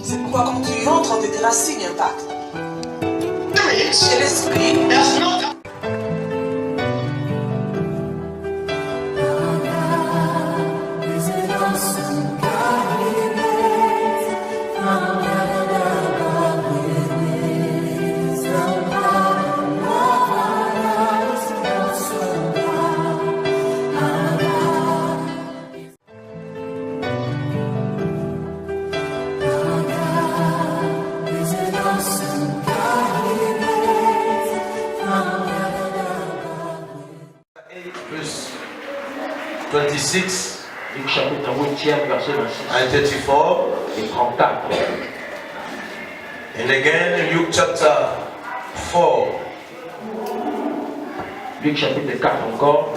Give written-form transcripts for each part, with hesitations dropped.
C'est pourquoi quand tu entres, tes racines impactent. Et l'esprit... Verse 26 Luc chapitre 8, verset 26 and 34, et 34. and again Luke chapter 4, Luc chapitre 4 encore.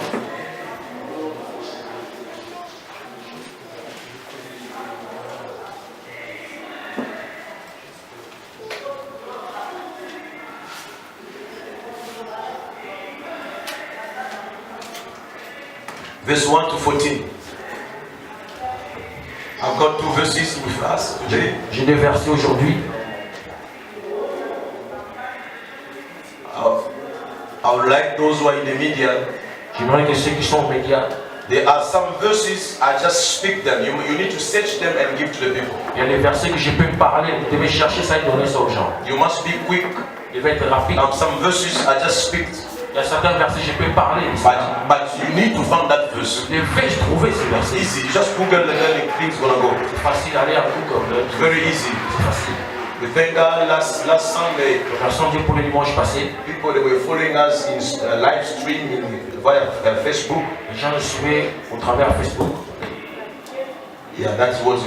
verse 1 to 14. I've got two verses with us today. J'ai deux versets aujourd'hui. I would like those who are in the media. J'aimerais que ceux qui sont aux médias, There are some verses, I just speak them. You need to search them and give to the people. il y a des versets que je peux me parler, vous devez chercher ça et donner ça aux gens. You must be quick. Il va être rapide. Some verses I just speak, Il y a certains versets que je peux parler. but you need to find that verse. Je vais trouver ces It's versets. easy. You just Google and then things gonna go. C'est facile d'aller à Google. Very easy. C'est facile. We thank God last Sunday. Remercions Dieu pour le dimanche passé. People they were following us in live streaming via Facebook. Les gens nous suivaient au travers Facebook. Yeah, that's what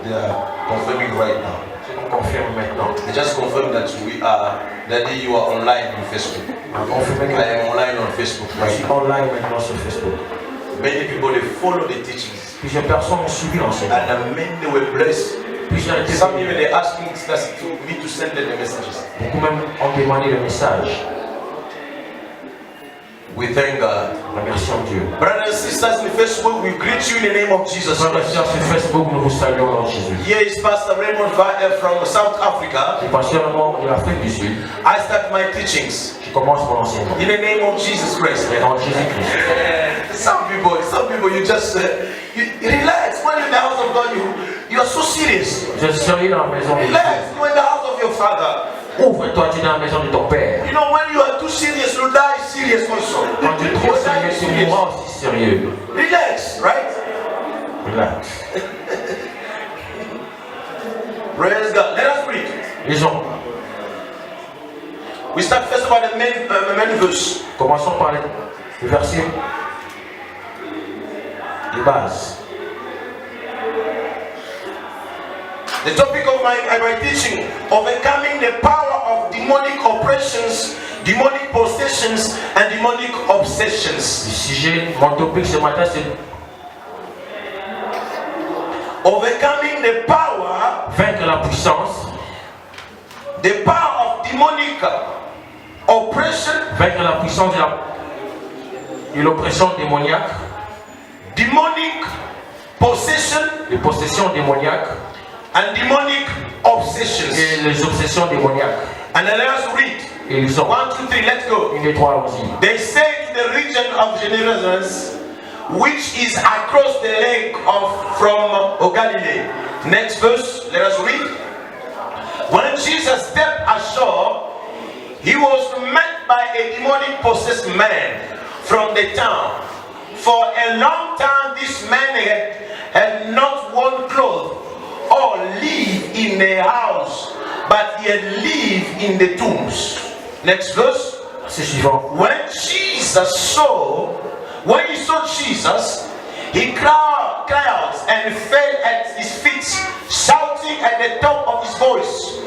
they are confirming right now. C'est qu'on confirme maintenant. They just confirmed that that you are online on Facebook. On confirme que I am online on Facebook je right suis now. online maintenant sur Facebook. Many people they follow the teachings Plusieurs personnes ont suivi l'enseignement. and many they were blessed. Plusieurs étaient Some even bénis. they asking us to me to send them the messages. Beaucoup même ont demandé le message. We thank God. Remercions Dieu. Brothers and sisters in Facebook, we greet you in the name of Jesus Frères et Christ. sœurs sur Facebook, nous vous saluons dans Jésus. Here is Pastor Raymond from South Africa. Je suis pasteur de l'Afrique du Sud. I start my teachings Je commence mon enseignement. in the name of Jesus Christ. Et dans Jésus-Christ. Some people, you just you relax. When you're in the house of God, you are so serious. Je suis sérieux dans la maison de Dieu. Relax. You're in the house of your Father. Ouvre-toi, tu es dans la maison de ton Père. You know, when you are too serious, you die serious also. Quand tu es trop sérieux, tu mourras aussi sérieux. Relax, right? Relax. Praise God. Let us read. Lisons. We start first by the main verse. Commençons par le verset de base. The topic of my teaching, overcoming the power of demonic oppressions, demonic possessions, and demonic obsessions. Le sujet, mon topic ce matin, c'est Overcoming the power, vaincre la puissance, the power of demonic oppression, vaincre la puissance de l'oppression démoniaque, demonic possession, les possessions démoniaques and demonic obsessions. et les obsessions démoniaques. And then let us read. Et lisons. 1, 2, 3, let's go. Une des trois, allons-y. They say in the region of Genesaret, which is across the lake from Galilee. Next verse, let us read. When Jesus stepped ashore, he was met by a demonic possessed man from the town. For a long time this man had not worn clothes or lived in a house, but he had lived in the tombs. Next verse. C'est suivant. When he saw Jesus, he cried out and fell at his feet, shouting at the top of his voice,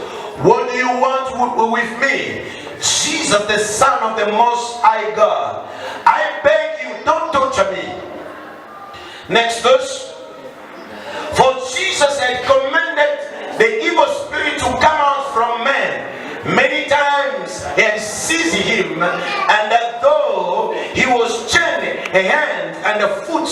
"What do you want with me, Jesus, the Son of the Most High God? I beg you, don't torture me." Next verse. For Jesus had commanded the evil spirit to come out from man. Many times he had seized him, and that though he was chained a hand and a foot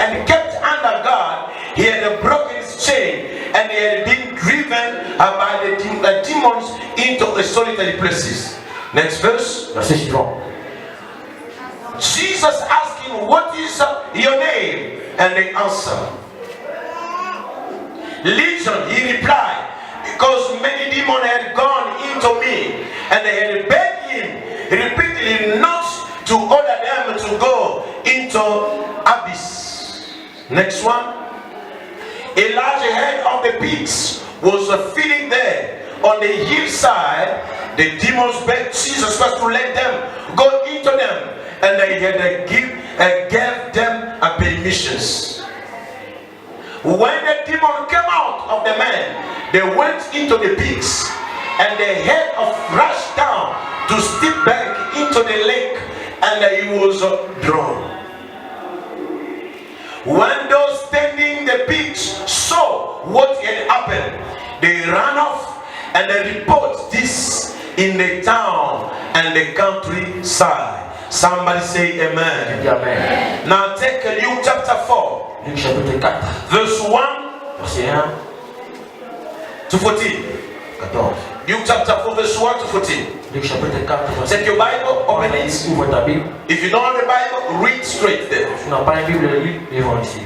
and kept under guard, he had broken his chain, and he had been driven driven by the demons into the solitary places. Next verse. Verset suivant. Jesus asked him, what is your name? And they answered, Legion, he replied, because many demons had gone into me, and they had begged him repeatedly not to order them to go into abyss. Next one. A large herd of the pigs was feeding there on the hillside. The demons begged Jesus Christ to let them go into them, and they had gave them a permissions. When the demon came out of the man, they went into the pigs, and the head of rushed down to step back into the lake, and he was drowned. When those tending the pigs saw what had happened, they ran off and they report this in the town and the countryside. Somebody say amen. Amen. Now take Luke chapter 4. Luc chapitre 4. Verse 1 Verset 1 to 14. 14. Luke chapter 4 verse 1 to 14. Luc chapitre 4 verset Take your Bible, open it. Ouvre ta Bible. If you don't have a Bible, read straight there. Si tu n'as pas une Bible, lis devant ici.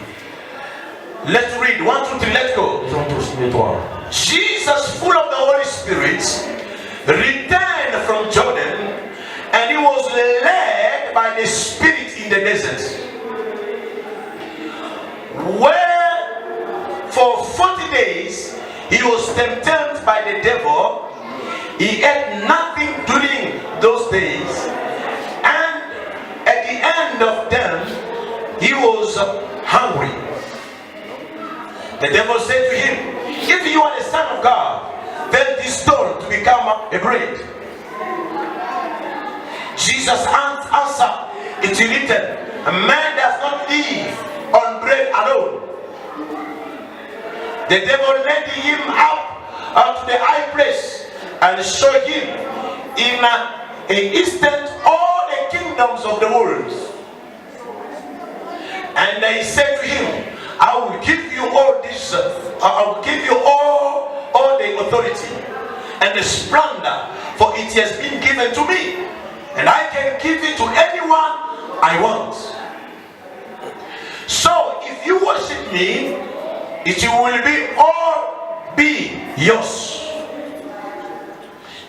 Let's read. 1, 2, 3, let's go. Lisons tous, 1, 2, 3. Jesus, full of the Holy Spirit, returned from Jordan, and he was led by the Spirit in the desert, where for 40 days he was tempted by the devil. He ate nothing during those days, and at the end of them he was hungry. The devil said to him, if you are the Son of God, tell this stone to become a bread. Jesus answered, it is written, a man does not live on bread alone. The devil led him up to the high place and showed him in an instant all the kingdoms of the world. And he said to him, I will give you all this, I will give you all the authority and the splendor, for it has been given to me, and I can give it to anyone I want. So if you worship me, it will be yours.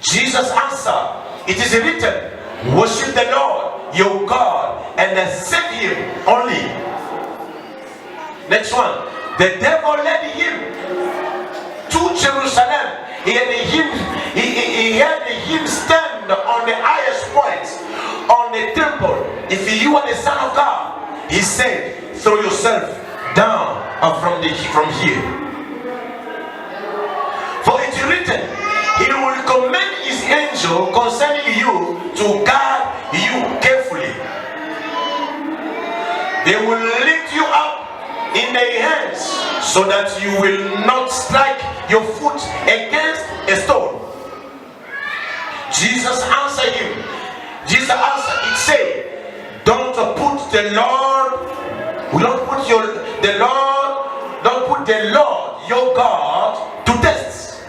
Jesus answered, it is written, worship the Lord your God and serve him only. Next one. The devil led him to Jerusalem. He had him stand on the highest point on the temple. If you are the Son of God, he said, throw yourself down from here. For it is written, he will command his angel concerning you to guard you carefully. They will lift you up in their hands, so that you will not strike your foot against a stone. Jesus answered him. Jesus answered, it said, don't put the Lord your God to test.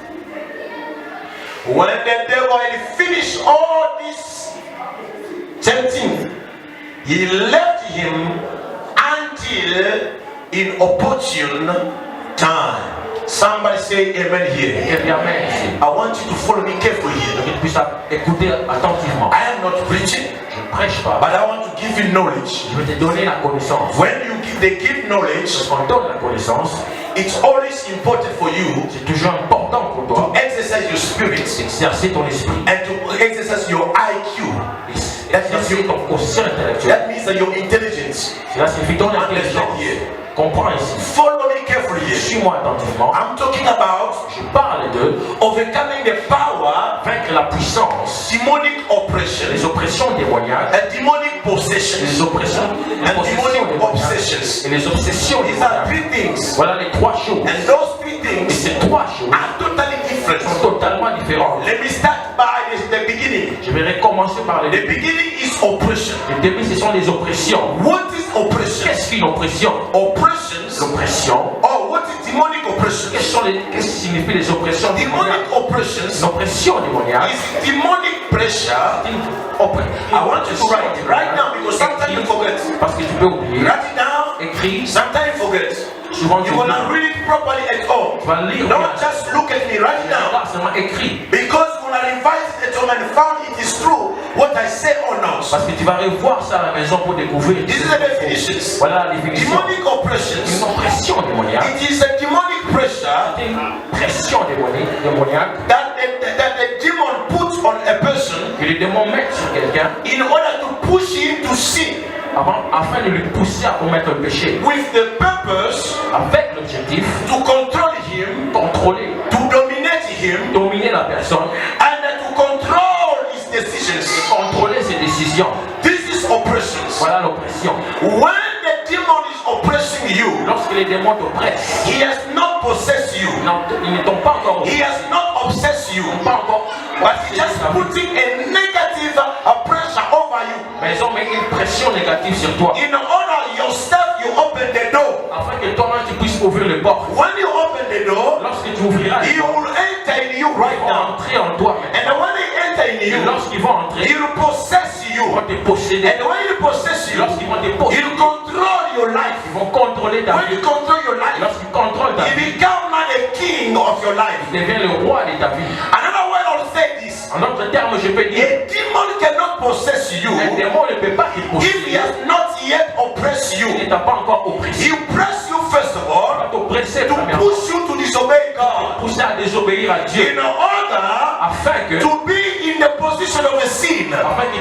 When the devil had finished all this tempting, he left him until in opportune time. Somebody say amen here. Amen. I want you to follow me carefully here. Que tu puisses écouter attentivement. I am not preaching, Je ne prêche pas. but I want to give you knowledge. Je vais te donner la connaissance. When they give knowledge, Quand on donne la connaissance, it's always important for you c'est toujours important pour toi to exercise your spirit d'exercer ton esprit. and to exercise your IQ. Exercer ton quotient intellectuel. That means that your intelligence. Cela signifie ton intelligence. Understand here. Comprends ici. Follow me carefully here. Suis-moi attentivement. I'm talking about Je parle de overcoming the power, vaincre la puissance, demonic oppression, les oppressions démoniaques, and demonic possessions. les oppressions, les And possessions demonic démoniaques obsessions. et les obsessions These are démoniaques. three things. Voilà les trois choses. And those three Et things ces trois choses are totally different. sont totalement différentes. Let me start by the beginning. Je vais recommencer par le The début. beginning is oppression. Le début, ce sont les oppressions. What is oppression? Qu'est-ce qu'une oppression? Oppressions, L'oppression, or what is demonic oppressions? Qu'est-ce qui signifie les oppressions Demonic démoniaques? oppressions L'oppression démoniaque. is demonic pressure. I want you to write it right now because sometimes you forget. Parce que tu peux oublier. Write it down. Écris. Sometimes you forget. Souvent tu You oublies. wanna read it properly at home. Tu vas lire. Don't just look at me. Write it down. Pas seulement écrit. Because when I revised it at home and found it is true, what I say or not. Parce que tu vas revoir ça à la maison pour découvrir. This is the definitions. Voilà la définition. Demonic Une oppressions. oppression démoniaque. It is a demonic pressure C'est une pression démoniaque that the demon puts on a person que les démons mettent sur quelqu'un in order to push him to sin afin de lui pousser à commettre le péché. with the purpose Avec l'objectif to control him, de contrôler, to dominate him, dominer la personne, and to control his decisions. contrôler ses décisions. This is oppressions. Voilà l'oppression. When the demon is oppressing you, Lorsque les démons t'oppressent, he has not possessed you. non, ils ne t'ont pas encore He has not obsessed you. pas encore, But he just putting a negative pressure over you. mais ils ont mis une pression négative sur toi, In order yourself, you open the door. afin que toi-même tu puisses ouvrir les portes. When you open the door, Lorsque tu ouvriras les he portes, will enter in you ils right vont now. entrer en toi. And when they enter in Et you, lorsqu'ils vont entrer, he will possess ils you. vont te posséder. And when he possess you, Lorsqu'ils vont te he posséder, will control your life. ils vont contrôler ta When vie. you control your life, Lorsqu'ils contrôlent ta he vie, become not a king of your life. il devient le roi de ta vie. Another way I'll say this: En d'autres termes, je peux dire, a demon cannot possess you un démon ne peut pas te if he posséder. has not yet oppressed Il ne you. t'a pas encore oppressé. He will press you first of Il all va t'oppresser to premièrement, push you to disobey God, pousser à désobéir à Dieu, in order afin que to be in the position of a sin.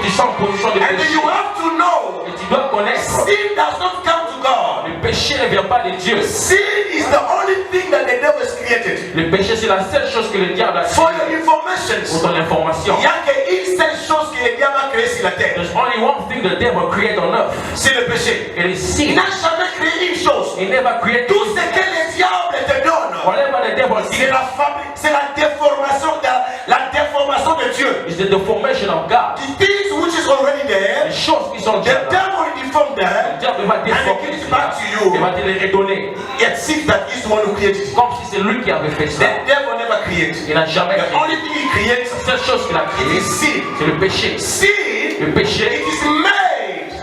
tu sois en position de And péché. you have to know, Et tu dois connaître, sin does not come to God. le péché ne vient pas de Dieu. Sin is the only thing that the devil has created. Le péché, c'est la seule chose que le diable a For créée. your Pour information, ton information, il n'y a qu'une seule chose que le diable a créée sur la terre. there's only one thing the devil created on earth. C'est le péché. It is Il sin. n'a jamais créé une chose. He never created Tout ce que le diable te donne, whatever the devil c'est did la déformation de Dieu. is the deformation of God. The things which is already there, Les choses qui sont the déjà là, devil will deform le them, diable va and he déformer gives it cela. back to you. Il va te les redonner. It seems that he's the one who created it. Comme si c'est lui qui avait fait The ça. devil never created. Il n'a jamais The créé. only thing he creates La seule chose qu'il a créée, is sin. c'est le péché. Sin, Le péché it is made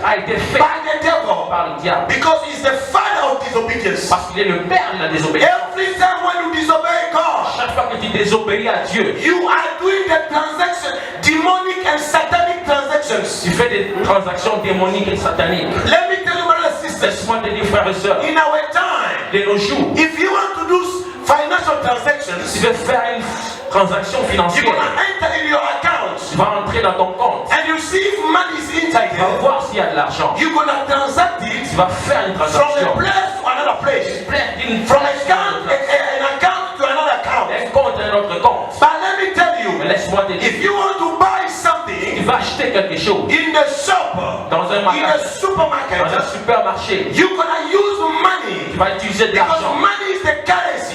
a été fait by the devil par le diable. because he's the father of disobedience. Parce qu'il est le père de la désobéissance. Every time when you disobey God, Chaque fois que tu désobéis à Dieu, you are doing the transaction, demonic and satanic transactions. tu fais des transactions démoniques et sataniques. Let me tell you, brothers and sisters, Laisse-moi te dire, frères et sœurs, in our time, de nos jours, if you want to do financial tu transactions, veux faire une transaction you're financière, gonna enter in your account tu vas entrer dans ton compte, and you see if money is inside tu vas there. voir s'il y a de l'argent, You're gonna transact it tu vas faire une from transaction. a place to another place, D'une from place an account to another account. d'un compte à un autre compte. But let me tell Mais you, laisse-moi te dire, if you want to buy tu something vas acheter quelque chose in the shop, dans un in magasin, the supermarket, dans un supermarché, you're gonna use money tu vas utiliser de because l'argent. money is the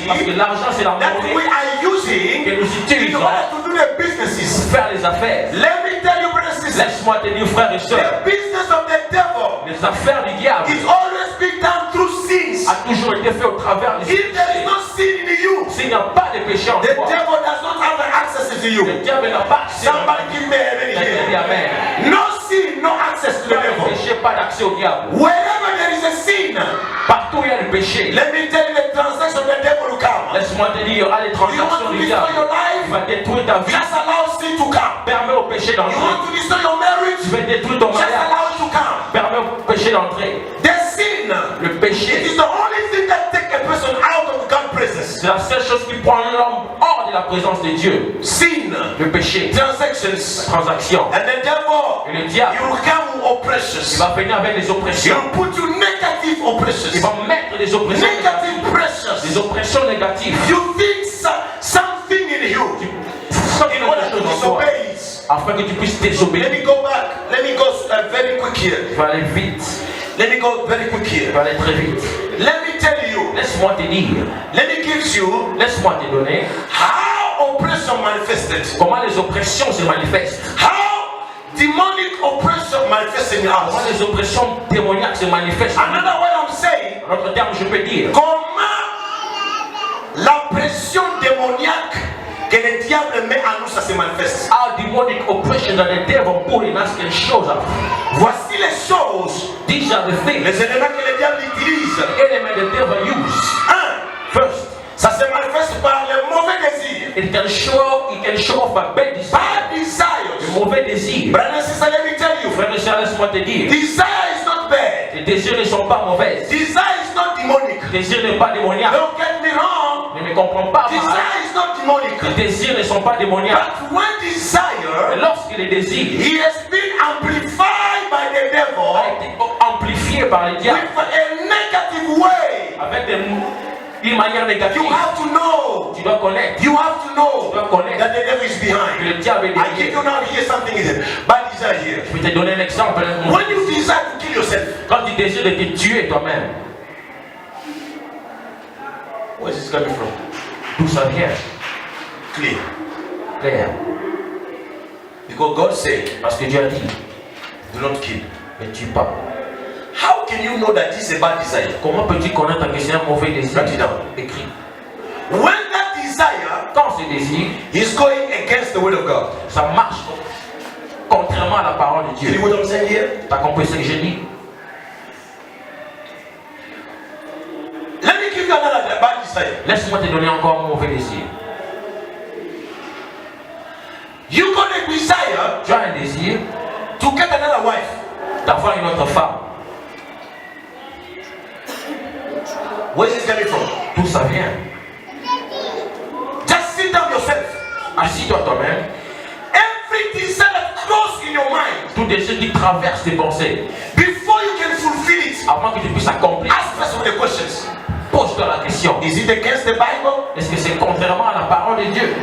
Parce que currency l'argent, c'est la that we monnaie are using que nous in utilisons order to do the businesses. pour faire les affaires. Let me tell you, brothers and sisters, Laisse-moi te dire, frères et sœurs, the business of the devil les affaires du diable is always been done through sins. a toujours été fait au travers des If there is péchés. no sin in you, S'il n'y a pas de péché en the toi, devil does not have access to le you. diable n'a pas accès. Somebody give me a minute Quelqu'un dit here. Amen. No sin, no access to the Pas de devil. péché, pas d'accès au diable. Wherever there is a sin, Partout où il y a le péché, let me tell you the transaction of the devil will come. laisse-moi te dire, il y aura des You want transactions to du destroy diable. your Il life? va détruire ta vie. Just allow sin to come. Permets au péché You d'entrer. want to destroy your marriage? Tu vas détruire ton Just mariage. allow it to come. Permets au péché d'entrer. The sin, Le it péché, is the only thing that takes a person out of God's presence. c'est la seule chose qui prend l'homme hors de la présence de Dieu. Sin, Le péché, transactions, transaction. and the devil, Et le diable, he will come with il oppressions. va venir avec les He oppressions. will put you negative Il oppressions. va mettre des oppressions Negative négatives. pressures. Des oppressions négatives. You think something in you Sans in order to quelque chose en toi, disobey it. afin que tu puisses Let désobéir. me go back. Let me go very quick here. Tu vas aller vite. Let me go very quick Tu here. vas aller très vite. Let me tell you. Laisse-moi te dire. Let me give you Laisse-moi te donner how oppression manifested. comment les oppressions se manifestent. How demonic oppression manifests in Comment us. les oppressions démoniaques se manifestent. Another way I'm saying, En d'autres termes, je peux dire comment La pression démoniaque que le diable met en nous, ça se manifeste. Our demonic oppression that the devil put in us can show up. Voici les choses, These are the things, les éléments que le diable utilise. element the devil use. First, Ça se manifeste par les mauvais désirs. it can show off by bad desire. Bad desires. Le mauvais désir. Brother and sister, let me tell you. Frère et sœur, laisse-moi te dire. Desire is not bad. Les désirs ne sont pas mauvais. Desire is not demonic. Le désir n'est pas démoniaque. Don't get me wrong. Ne me comprends pas mal. Desire is not demonic. Les désirs ne sont pas démoniaques. But when Mais desire, lorsque les désirs he has been amplified by the a devil été amplifié par les diables with a negative way. avec une manière négative, You have to know. tu dois connaître You have to know Tu dois connaître that the devil is que behind. le diable est I give derrière. you now here something is it. Bad desire here. Je vais te donner un exemple. When you desire to kill yourself, Quand tu désires de te tuer toi-même, where is this coming from? d'où ça vient? Clear. Clair. Because God said, Parce que Dieu a dit, do not kill. ne tue pas. How can you know that this is a bad desire? Comment peux-tu connaître que c'est un mauvais désir? Write it down. Écrit. When that desire Quand ce désir, is going against the word of God. ça marche contrairement à la parole de See Dieu. what I'm saying here? T'as compris ce que j'ai dit? Let me give you another bad desire. Laisse-moi te donner encore un mauvais désir. You got a desire Tu as un désir to get another wife. d'avoir une autre femme. Where is this coming from? D'où ça vient? Just sit down yourself. Assis-toi toi-même. Every desire that cross in your mind, Tout désir qui traverse tes pensées, before you can fulfill it, avant que tu puisses accomplir, ask first of the questions. pose-toi la question. Is it against the Bible? Est-ce que c'est contrairement à la parole de Dieu?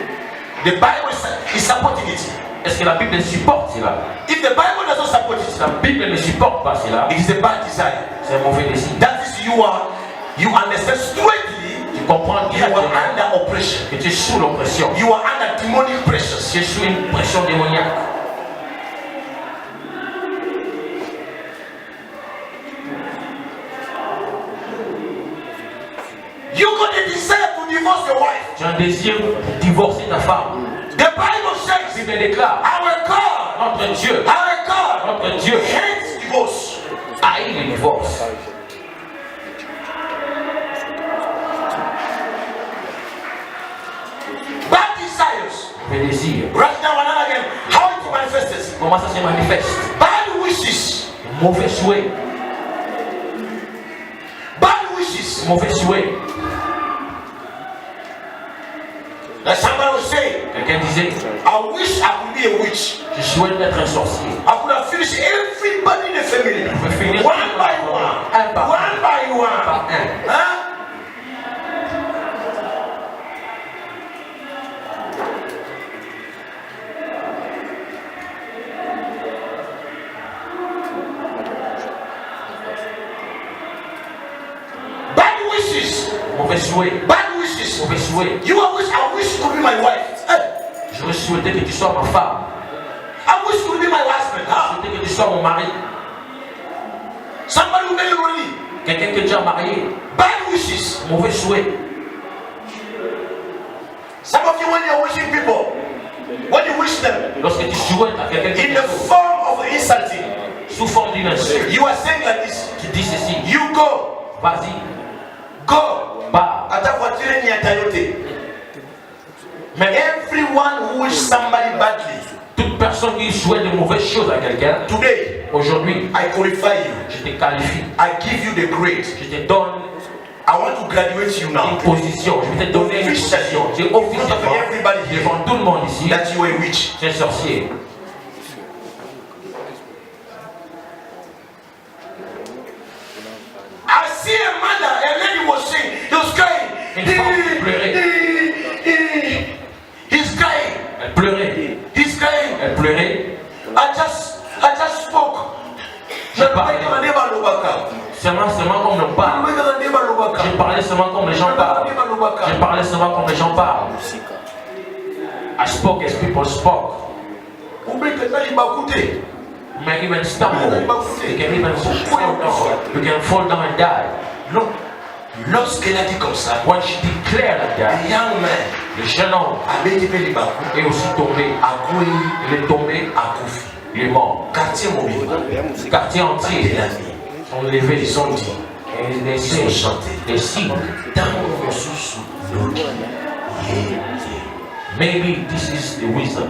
The Bible is supporting it. Est-ce que la Bible supporte cela? If the Bible does not support Si it, la Bible ne supporte pas cela, it is a bad desire. c'est un mauvais désir. That is you understand straightly Tu comprends you are directement under oppression. que tu es sous l'oppression. You are under demonic pressures. Tu es sous une pression démoniaque. You got a desire to divorce your wife. Tu as un désir de divorcer ta femme. The Bible La says Bible déclare, our God, notre Dieu our God hates divorce. haït le divorce. Bad desires. Le désir. Right now, another again. How it manifests. Comment ça se manifeste? Bad wishes. Mauvais souhait. Bad wishes. Mauvais souhait. Like somebody was saying, Quelqu'un disait, I wish I could be a witch. je souhaite être un sorcier. I could have finished everybody in the family. peux finir One by one. un par One by one. Par un. Huh? Bad wishes. Mauvais souhait. Bad wishes. Mauvais souhait. I wish to be my wife. Hey, J'aurais souhaité que tu sois ma femme. I wish to be my husband. Je Huh? souhaitais que tu sois mon mari. Somebody who made already. Quelqu'un qui est déjà marié. Bad wishes. Mauvais souhait. Some of you, when you're wishing people, when you wish them Lorsque tu souhaites à quelqu'un in quelque the chose, form of insulting, sous forme d'une insulte, you are saying like this. tu dis ceci. You go, Vas-y, go. pars. Ata voiture ni atayote. Everyone who wish somebody badly, Toute personne qui souhaite de mauvaises choses à quelqu'un, today aujourd'hui, I qualify you. je te qualifie. I give you the grade. Je te donne I want to graduate you une now. position. Je vais te donner une position. J'ai officiellement, Everybody here devant tout le monde ici, that you are a witch. c'est un sorcier. I see a mother, a lady was saying, he was crying. Une femme pleurait. He's crying. Elle pleurait. He's crying. Elle pleurait. I just spoke. Je parlais. Seulement comme on parle. Je parlais seulement comme les gens parlent. Je parlais seulement comme les gens parlent. I spoke as people spoke. You may even stumble. You can even fall down. You can fall down and die. No. Lorsqu'elle a dit comme ça, when she declared like the that, young man le jeune homme avait été libaku, est aussi tombé. Il est tombé, il est mort. quartier mobile, Quartier entier sont levés, ils ont dit, et les signes. dans mon sous Maybe this is the wisdom.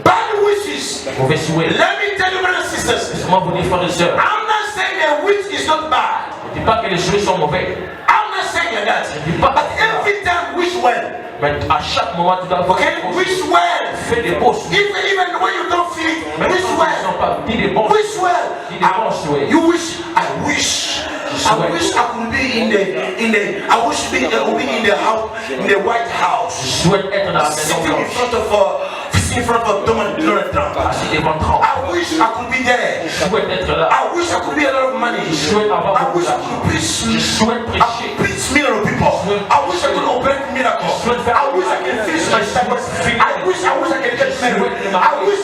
bad wishes. Mauvais souhait. Let me tell you, brothers and sisters, Laissez-moi vous dire, frères et sœurs, I'm not saying a witch is not bad. je ne dis pas que les souhaits sont mauvais, I'm not saying that. But every time wish well. mais à chaque moment, tu dois avoir Okay, wish well. fait des bons souhaits. Even when you don't feel it, Même wish quand well. ils ne sont pas dit des bons Wish well. Dis des bons souhaits. You wish. I wish. I wish I could be in the. I wish be in the house, in the White Je House, souhaite être dans la maison sitting in blanche, front of Donald Trump. assis devant Trump. I wish I could be there. Je souhaite être là. I wish I could be a lot of money. Je souhaite avoir I beaucoup wish I d'argent. could preach. Je souhaite I prêcher. could preach millions of people. I wish I could open miracles. I wish I can finish my studies. I wish I can get married. I wish.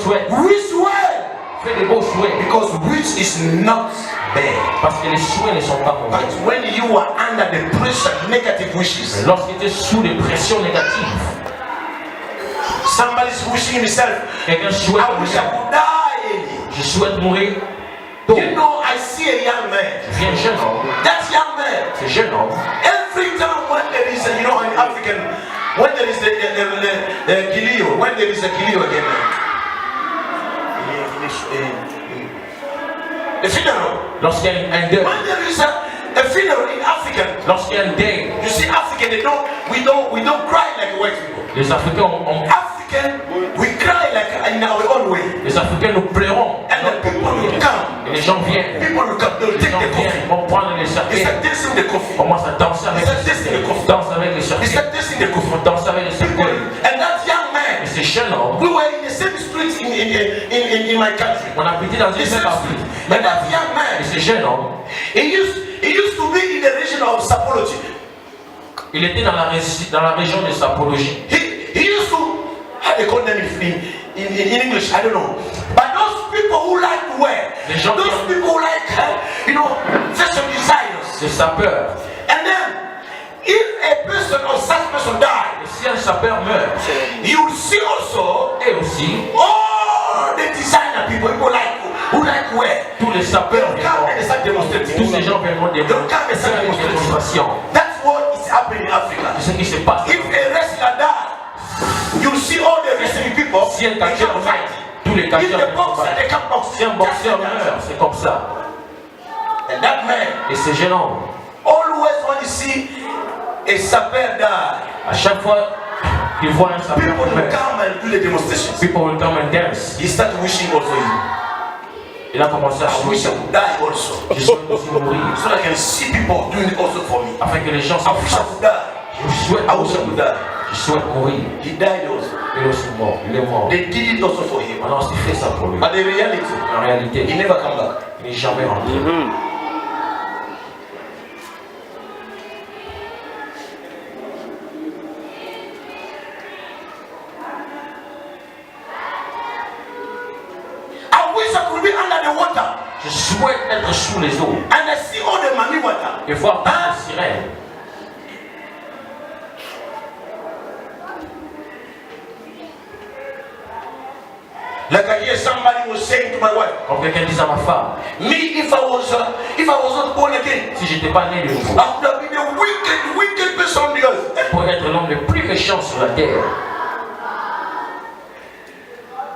Souhaite. Wish well. Fais des beaux souhaits. Because wish is not bad. Parce que les souhaits ne sont pas mauvais. But when you are under the pressure, negative wishes, Lorsqu'il était sous des pressions négatives, somebody's wishing himself, quelqu'un souhaite I wish I mourir. could die early. Je souhaite mourir tôt. You know, I see a young man. Je vis un jeune homme. That young man, Ce jeune homme, every time when there is a, in African, when there is the Gilio, when there is a Gilio again, the funeral. lorsqu'il y a un deuil, When there is a funeral in African, lorsqu'il y a un deuil, you see African, we don't cry like white people. les Africains African, we cry like in our own way. les Africains nous pleurons. And the people will come. Et les gens viennent. People will come. They'll Les take gens the coffee. viennent, vont prendre les They cercueils. start dancing the coffee. Commence à danser avec Ils start dancing the coffee. danse avec les They cercueils. start dancing the coffee. On danse avec les cercueils. And that young Et man, ces jeunes hommes, we were in the same street in my country. on habitait dans une The same même street. Afrique. And that young Et man, ce jeune homme, he used to be in the region of Sapology. il était dans la région de Sapologie. He used to, how they call them in English, I don't know. But those people who like to wear, Les gens those qui- people who like, fashion designers. Des sapeurs. And then, if a person or such person dies, Et si un sapeur meurt, you will see also et aussi all the designer people who like to wear. tous les They sapeurs will come and they start demonstrating. tous ces gens viendront They'll come and faire start une demonstrating. démonstration. That's what is happening in Africa. C'est ce qui se passe. If a wrestler dies, you'll see all the wrestling people. Si un They catcheur come meurt, fight. tous les If catcheurs the viennent boxer, combattre. they come box. Si un boxeur meurt, c'est comme ça. And that man Et ce jeune homme, always when you see a sapper die, à chaque fois qu'il voit un sapeur people will meurt, come and do the demonstrations. people will come and dance. He start wishing also you. Il a commencé à I wish I chanter. could die also. Je souhaite aussi mourir. So I can see people doing it also for me. Afin que les gens I wish I s'en could die. Je souhaite I wish I could mourir. die. Je souhaite mourir. He died also. Il est aussi mort. Il est mort. They did it also for him. Maintenant, c'est fait ça pour lui. But the reality, En réalité, he never come back. il n'est jamais rentré. I wish I could be under the water Je souhaite être sous les eaux and I see all the mami water. et voir toutes les sirènes. Like I hear somebody was saying to my wife, Quand quelqu'un dit à ma femme, me if I was not born again, si j'étais pas né de nouveau, I would have been a wicked person on the earth. pour être l'homme le plus méchant sur la terre,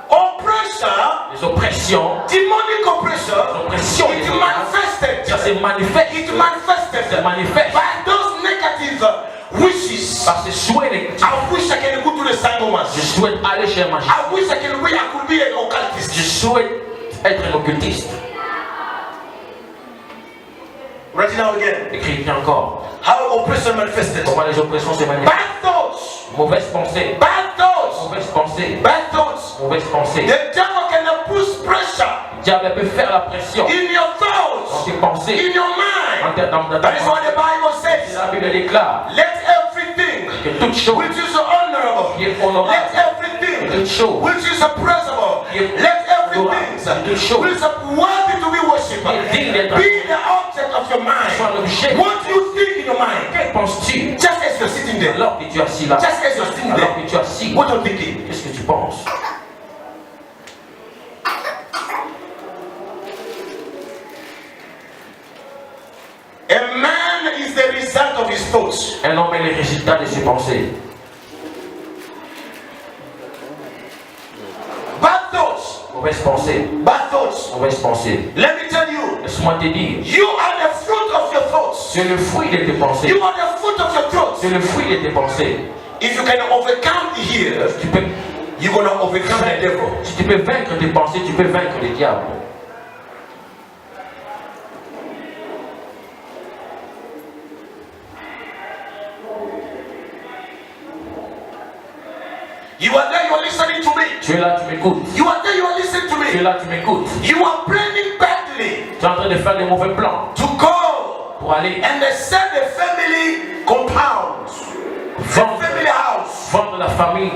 Oppressor, les oppressions, demonic oppressor, l'oppression, it manifested. ça se manifeste. It manifested Ça manifeste by those negative wishes. par ses souhaits négatifs. I wish I can go to the Sangomas. Je souhaite aller chez un magicien. I wish I could be an occultist. Je souhaite être un occultiste. Write it down again. Écris encore. How oppression manifested. Comment les oppressions se manifestent. Bad thoughts. Mauvaise pensée. Bad thoughts. Mauvaise pensée. Bad thoughts. Mauvaise pensée. The devil can push pressure Le diable peut faire la pression in your dans thoughts, tes pensées. in your mind. Dans ta That is what the Bible says. La Bible déclare Let everything que toute chose which is honorable, qui est honorable, let everything toute chose which is appraisable, let everything things who is worthy to be worshipped. Be the object of your mind. What do you think in your mind? Que penses-tu? Just as you're sitting there. Alors que tu es assis là. Just as you're sitting Alors there. que tu es assis. What are you thinking? Qu'est-ce que tu penses? A man is the result of his thoughts. Un homme est le résultat de ses pensées. Bad thoughts. Mauvaise pensée. Bad thoughts. Mauvaise pensée. Let me tell you. Laisse-moi te dire. You are the fruit of your thoughts. Tu es le fruit de tes pensées. You are the fruit of your thoughts. Tu es le fruit de tes pensées. If you can overcome here, Tu peux, you're going to overcome the devil. si tu peux vaincre tes pensées, tu peux vaincre le diable. You are there, you are listening to me. Tu es là, tu m'écoutes. You are there, you are listening to Tu es me. là, tu m'écoutes. You are planning badly Tu es en train de faire des mauvais plans to go pour aller and they set the family compound, the vendre, family house. vendre la famille,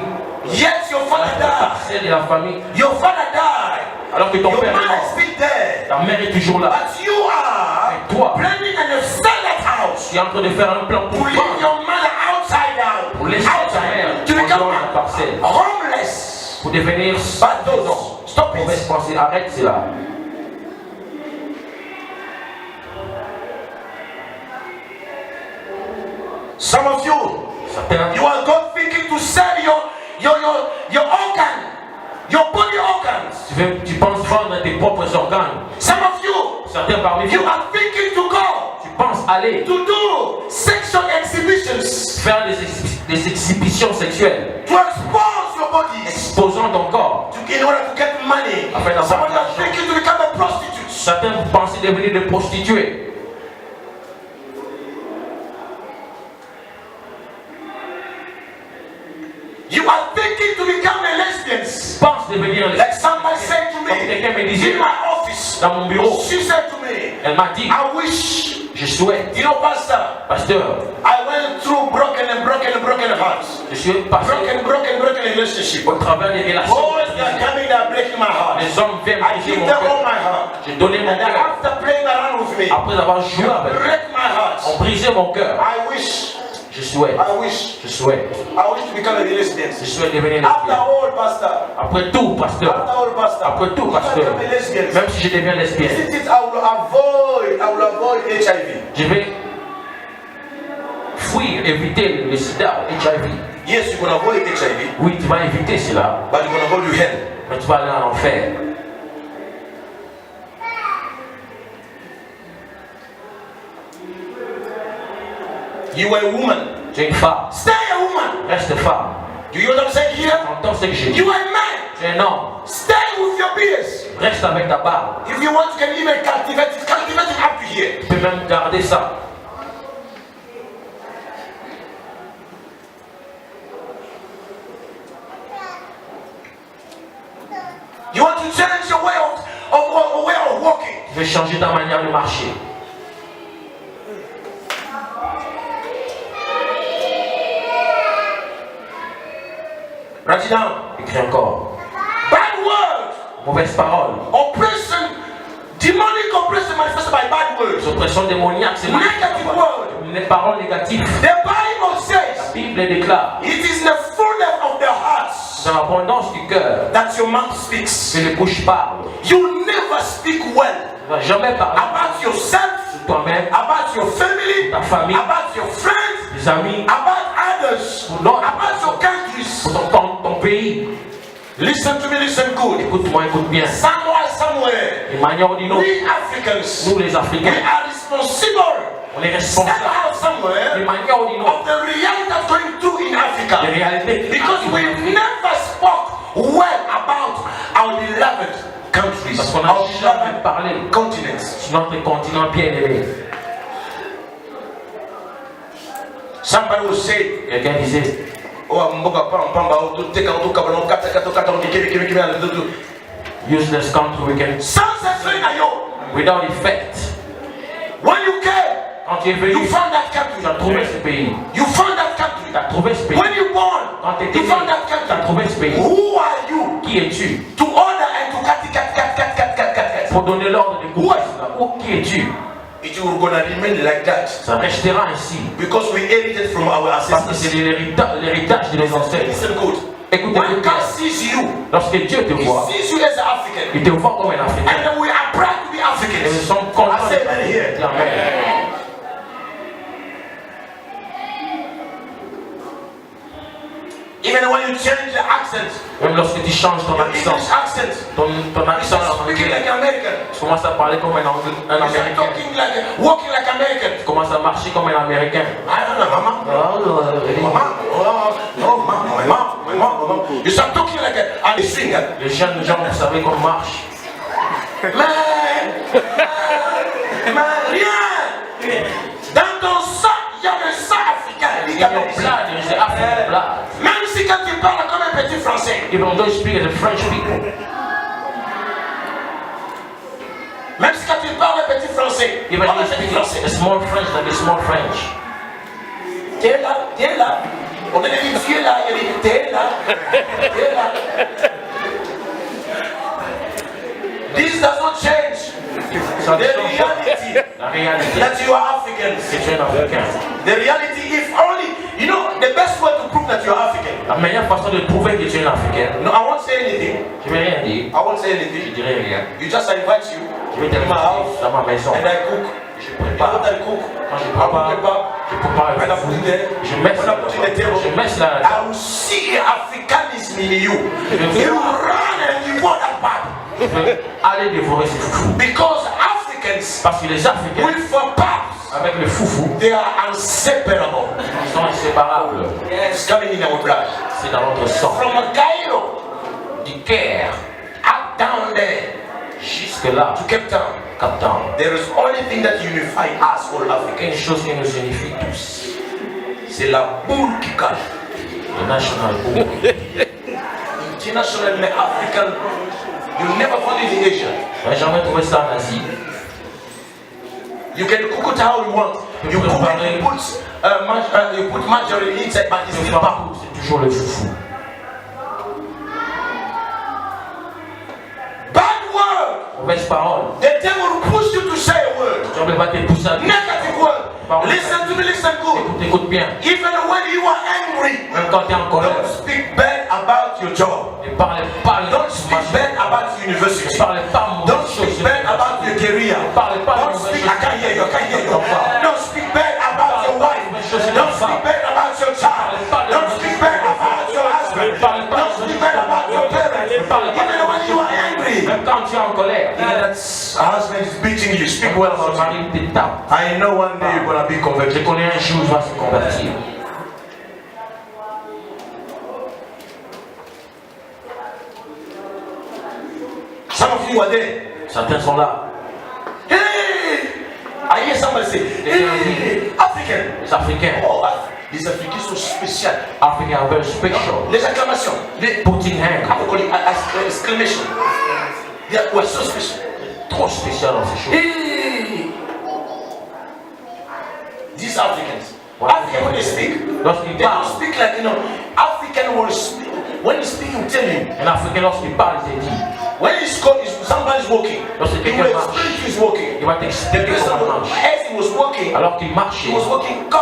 Yes, your la father died. parcelle de la famille. Your father died. Alors que ton Your père est mother mort. is still there. Ta mère est toujours là. But you are Mais toi, planning and sell that house. tu es en train de faire un plan pour To leave vendre, your mother outside out. pour laisser ta mère To en become dehors de la parcelle, homeless. pour devenir Bad thoughts. Stop mauvaise it. pensée. Arrête cela. Some of you, Certains, you are God thinking to sell your organ, your body organs. tu penses vendre tes propres organes. Some of you, Certains parmi you vous, are thinking to go tu penses aller to do sexual exhibitions, faire des exhibitions sexuelles, to expose your bodies exposant ton corps. in order to get money. Afin d'avoir Some of you are l'argent. thinking to become a prostitute. Certains pensent devenir des prostituées. You are thinking to become a lesbian. Pensent devenir Like somebody said to Comme me quelqu'un me disait in my office. dans mon bureau, She said to me, elle m'a dit, I wish, je souhaite, you know, Pastor, pasteur, I went through broken hearts. je suis passé Broken relationship. au travers des relations. Boys that are coming, they are breaking my heart. Les hommes viennent I briser give mon them all cœur. my heart. J'ai donné mon And then cœur. after playing around with me, Après avoir joué avec eux, break my heart. ont brisé mon cœur. I wish Je souhaite, to become a lesbian. je souhaite devenir After lesbienne. all, Pastor. Après tout, pasteur, Après tout, même si je deviens lesbienne, Isn't it, I will avoid HIV. je vais fuir, éviter le sida, HIV. Yes, you can avoid HIV, Oui, tu vas éviter cela, but you can avoid hell. mais tu vas aller en enfer. You are a woman. Tu es une femme, Stay a woman. reste femme. Do you know what I'm saying here? Entends ce que je dis. You are a man. Tu es un homme, Stay with your peers. reste avec ta barbe. If you want, you can even cultivate it up to here. Tu peux même garder ça. You want to change your way of walking. Tu veux changer ta manière de marcher. Write it down. Écris encore. Bad word. Mauvaise parole. Oppression. Demonic oppression manifested by bad words. Oppression démoniaque, c'est Negative word. les paroles négatives. The Bible La says Bible déclare, it is the fullness of the heart dans l'abondance du cœur, that your mouth speaks. que les bouches parlent. You never speak well Tu ne vas jamais parler about yourself, de toi-même, about your family, ta famille, about your friends, tes amis, about others, Pour l'autre. about your countries. pour ton pays. Listen to me, listen good. Écoute-moi, écoute bien. Somewhere, D'une manière ou d'une autre, we Africans, nous les we Africains, are responsible on est responsables somewhere d'une manière ou d'une autre of the reality that's going through in des Africa. réalités. Because we never spoke well about our beloved countries, Parce qu'on n'a our jamais beloved parlé continents. sur notre continent bien aimé. Somebody will say, Quelqu'un disait, oh, mboga pamba, useless country weekend without effect. when you came, Quand tu es venu, you found that tu as country. trouvé ce pays. You found that country. Tu as trouvé ce pays. When you born, Quand tu étais you né, found that tu as country. trouvé ce pays. Who are you Qui es-tu to order and to cut? Pour donner l'ordre de couper cela. Où qui es-tu? It will gonna remain like that. Ça restera ainsi. Because we inherited from our Parce que ancestors. c'est l'héritage de nos ancêtres. Listen good. Écoutez, When God sees you, lorsque Dieu te He voit, sees you as an African. il te voit comme un Africain. And then we are proud to be Et nous Africans. sommes contents I say amen here. de Amen. Even when you change the accent, Même lorsque tu changes ton your accent, English accent, ton accent en speaking anglais, like American. tu commences à parler comme un You start Américain. talking like, walking like American. Tu commences à marcher comme un Américain. I don't know, mama. Mama. You start talking like a singer. Les jeunes gens, vous savez qu'on marche. Mais rien. Dans ton sang, il y a le sang africain. In your blood, there is the African blood. Même si quand tu parles comme un petit français, Even though you speak as a French people, même si quand tu parles un petit français, even comme though un you petit speak français, a small French like a small French, t'es là. On a dit tu es là, il dit t'es là. This does not change ça the ne change pas reality la réalité that you are Africans. que tu es un Africain. The reality, if only, you know, the best way to prove that you are African. La meilleure façon de prouver que tu es un Africain, No, I won't say anything. je ne vais rien dire, I won't say je anything. ne dirai rien. You just invite you Je vais to my house t'inviter dans ma maison. and I cook. Je What prépare. I cook, Quand je I prépare, prepare. je prépare When I le put it food. there, Je mets when I put it in the table, je mets cela. I will see Africanism in you. You run and you want that part. Je vais aller dévorer ce foufou. Because Africans, Parce que les Africains, with for paps, avec le foufou, they are inseparable. ils sont inséparables. It's coming in our blood. C'est dans notre sang. From Cairo Du Caire up down there jusque là, to Cape Town, Cap Town. there is only thing that unifies us all Africans. Une chose qui nous unifie tous, C'est la boule qui cache. le national book. International and African, you never find it in Asia. On n'a jamais trouvé ça en Asie. You can cook it how you want. You cook it, you put margarine inside, but it's Le still bad. partout, c'est toujours le foufou. Bad word. Mauvaise parole. The devil will push you to say a word. Tu ne vas te pousser à dire. Negative word. Listen to me, listen good. Écoute bien. Even when you are angry, Même quand tu es en colère, don't speak bad about your job. ne parle pas Don't speak bad about Ne university. parle pas Don't mauvaise speak chose. bad about your career. Parle pas Don't mauvaise speak, chose. I can't hear you, I can't hear you. Don't speak bad about your wife. Don't speak bad about your child. Don't speak bad about your husband. Don't speak bad about your parents. Even when you are angry. Même quand tu es en colère, Even that husband is beating you, speak well ton about him. mari te tape. I know one day you're gonna be Je converted. connais un jour, il va se convertir. Some of you are there. Certains sont là. Hey! I hear somebody say, hey, African. Les Africains. Oh, les Africains sont spéciaux. Africans are very special. Les acclamations, les Putting hand. how we call it, exclamation. They were so special. Trop spécial dans ces choses. Hey! These Africans. What? African when they speak, Lorsqu'ils they don't parlent, speak like, you know, African will speak. When you speak, you tell him. un Africain, lorsqu'il parle, il te dit. When he's somebody's walking, Lorsque he will quelqu'un marche, explain to he's walking. il va The t'expliquer person, comment il marche. as he was walking, Alors qu'il marchait, he was walking, come,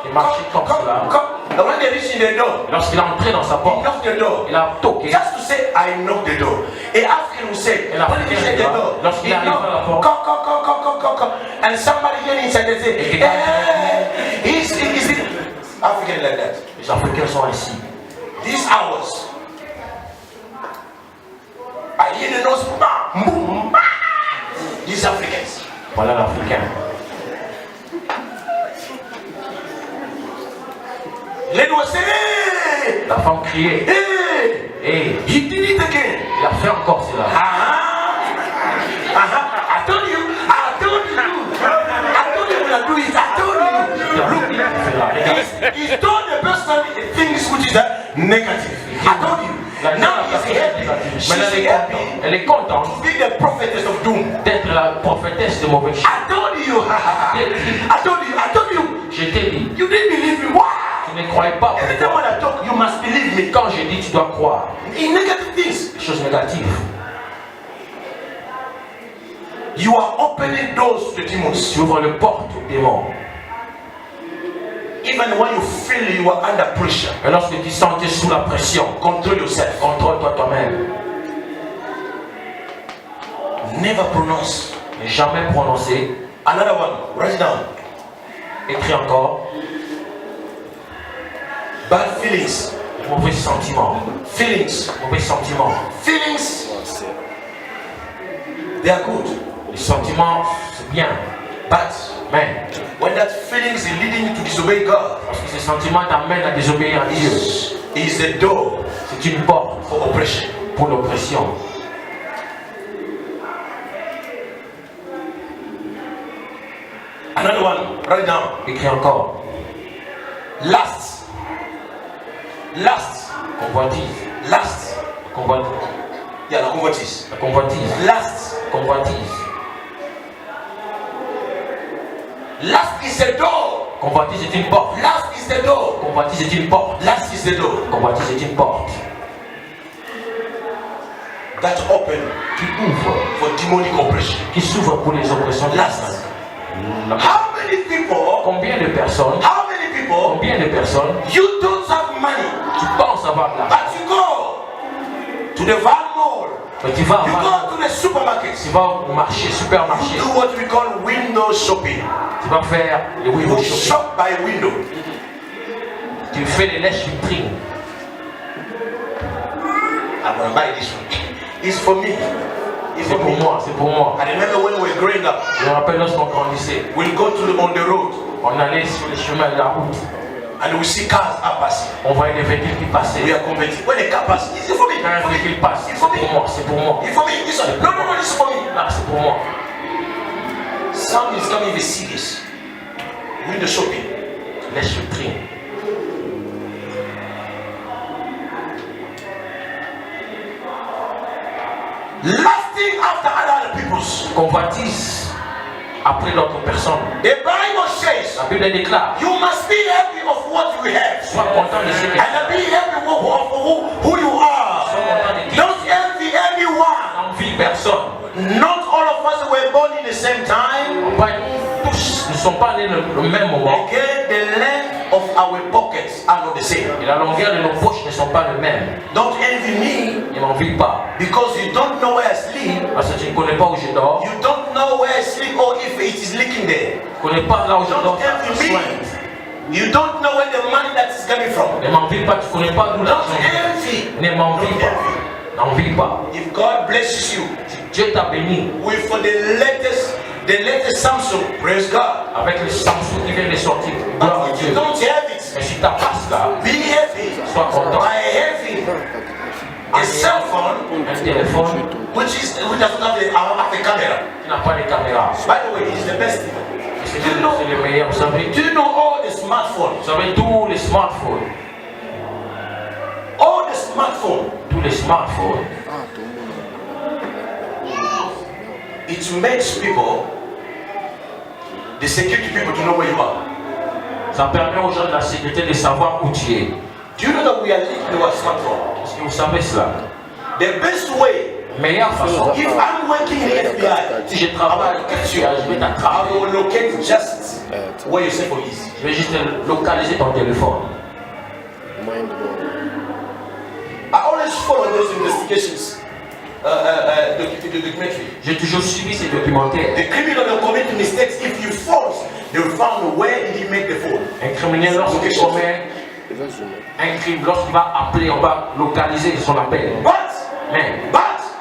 Il marchait comme cela. And when they reach in the door, lorsqu'il est entré dans sa he porte, knocked the door. il a toqué. Just to say, I knocked the door. A African will say, Et when he reached the door, lorsqu'il he arrive à la knocked, porte, come. And somebody here inside, they say, Et quelqu'un hey, he's African like that. les Africains sont ainsi. These hours, I hear the nose, boom, these Africans. Voilà l'Africain. Lady was saying, hey, La femme criait. hey, Et he did it again. il a fait encore cela. I told you when I do it, I told you. Look, he told the person things which is negative. I told you. Now he's happy. She's happy Elle est contente to be the prophetess of doom. d'être la prophétesse de mauvais choses. I told you. I told you. Je t'ai dit, You didn't believe me. Why? tu ne croyais pas. Every time when I talk, you must believe me. Quand je dis, tu dois croire. In negative things. Les choses négatives. You are opening doors to the demons. Tu ouvres les portes aux démons. Even when you feel you are under pressure. Et lorsque tu sens que tu es sous la pression, Control yourself. contrôle-toi toi-même. Never pronounce. Ne jamais prononcer. Another one. Write it down. Écris encore. Bad feelings. Mauvais sentiments. Feelings. Mauvais sentiments. Feelings. They are good. Les sentiments, c'est bien. But Mais, when that feelings is leading you to disobey God, parce que ces sentiments t'amènent à désobéir à Dieu, is the door c'est une porte for oppression. pour l'oppression. Another one. Write it down. Écris encore. Lust. Lust. Convoitise. Lust. Convoitise. Yeah, la convoitise. La convoitise. Lust. Convoitise. Lust is the door. Convoitise est une porte. Lust is the door. Convoitise est une porte. Lust is the door. Convoitise est une porte That open qui ouvre, for demonic oppression. qui s'ouvre pour les oppressions de Lust. How many people? Combien de personnes, How many people? combien de personnes You don't have money, qui pensent avoir de l'argent, but you go to the van mall. mais tu vas, You go to the supermarket. tu vas au marché, supermarché, Do what we call window shopping. tu vas faire le window You shopping, shop by window. tu fais les lèches vitrines. I'm gonna buy this one. It's for me. It's C'est for pour me. moi, c'est pour moi. I remember when we were growing up, Je me rappelle lorsqu'on grandissait, we'll go on the road on allait sur les chemins de la route, and we see cars are passing. on voyait des véhicules qui passaient. We are converting. When a car passes, it's for me. Quand un For me. véhicule passe, c'est It's pour for me. moi, c'est pour moi. It's for me. This one. No, no, no, this is for me. Là, c'est pour moi. Sound is coming very serious. Window shopping. Lèche vitrines. Lasting after other people's. Convoitise après d'autres personnes. The Bible says La Bible déclare, you must be happy of what you have. sois content de ce que tu And be happy of who you are. Sois content de qui. Don't envy anyone. N'envie personne. Not all of us were born in the same time. Pas tous ne sont pas nés le même moment. Again, the length of our pockets are not the same. Et la longueur de nos poches ne sont pas les mêmes. Don't envy me Ne m'envie pas. because you don't know where I sleep. Parce que tu ne connais pas où je dors. You don't know where I sleep or if it is leaking there. Tu ne connais pas là où je dors. Don't envy me. You don't know where the money that is coming from. Ne m'envie pas, tu ne connais pas d'où Don't l'argent vient. envy. Ne m'envie pas. N'envie pas. If God blesses you Si Dieu t'a béni with for the latest Samsung, praise God. avec le Samsung qui vient de sortir, gloire à But if you Dieu. don't have it, Mais si ta passe là, be happy sois content. by having a cell phone Un téléphone which doesn't have a camera. qui n'a pas de caméra. By the way, it's the best thing. C'est le meilleur. Vous savez, Do you know all the smartphones? vous savez tous les smartphones. All the smartphones. Tous les smartphones. It makes people, the security people, to know where you are. Ça permet aux gens de la sécurité de savoir où tu es. Do you know that we are linked to our smartphone? Est-ce que vous savez cela? The best way, Meilleure façon, if I'm working in the FBI, si je travaille avec le FBI, je vais I t'attraper. will locate just where your cell phone is. Je vais juste localiser ton téléphone. I always follow those investigations, the documentary. J'ai toujours suivi ces documentaires. The criminal will commit mistakes. If you fall, they will find where did he make the phone. Un criminel, lorsqu'il commet un crime, lorsqu'il va appeler, on va localiser son appel.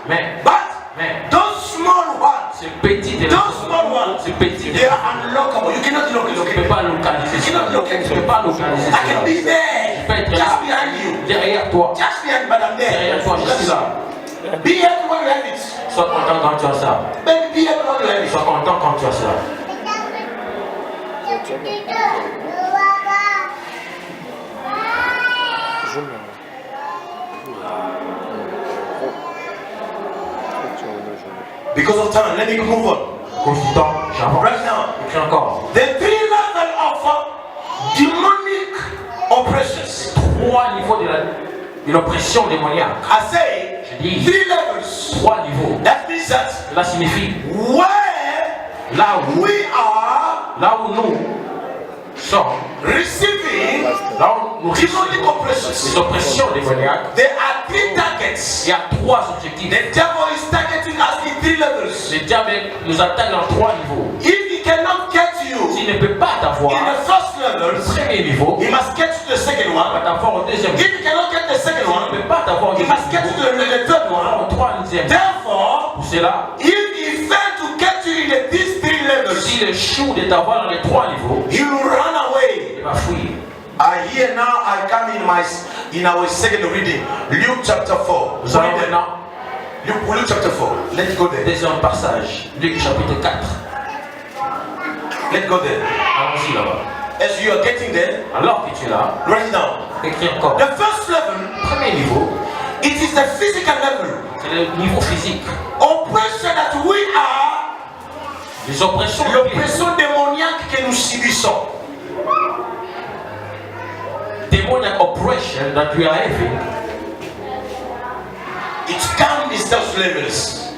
Mais But those small ones, ce petit those téléphone, small ones, ce petit they téléphone, are unlockable. You cannot tu ne peux locate. pas localiser You cela. cannot locate. Tu ne peux pas localiser I can be cela. there, Je peux être just là, behind you, derrière toi. just behind, but I'm Derrière toi, je suis there. là. Be happy when you have it. Sois content quand tu as ça. Baby, be happy when you have it. Sois content quand tu as ça. Because of time, let me move on. Cause du temps, j'avance. Right now, Écris encore. the three levels of demonic oppressions. 3 niveaux de l'oppression démoniaque. I say Je dis three levels. 3 niveaux. That means that Cela signifie where là où nous sommes, receiving là où nous recevons demonic oppressions. les oppressions démoniaques, There are 3 targets. il y a 3 objectifs. The devil is targeting us in 3 levels. Le diable nous attaque dans 3 niveaux. If he cannot get you S'il ne peut pas t'avoir in the first au level, premier niveau, he must get you to the second il va one. t'avoir au deuxième niveau. If he cannot get the second S'il one, ne peut pas t'avoir au he deuxième must get you niveau, to the third il va one. au troisième. Therefore, Pour cela, if he failed to get you in these 3 levels, s'il échoue de t'avoir dans les 3 niveaux, he will run away. il va fuir. Here now I come in our second reading, Luke chapter 4. Nous allons maintenant Luke chapter 4. Let's go there. deuxième passage, Luc chapitre 4. Let's go there. Allons-y là-bas. As you are getting there, Alors que tu es là, write it down. écris encore. The first level, Premier niveau, it is the physical level. c'est le niveau physique. Oppression that we are, Les oppressions, l'oppression démoniaque que nous subissons. demonic oppression that we are having, It comes in those levels.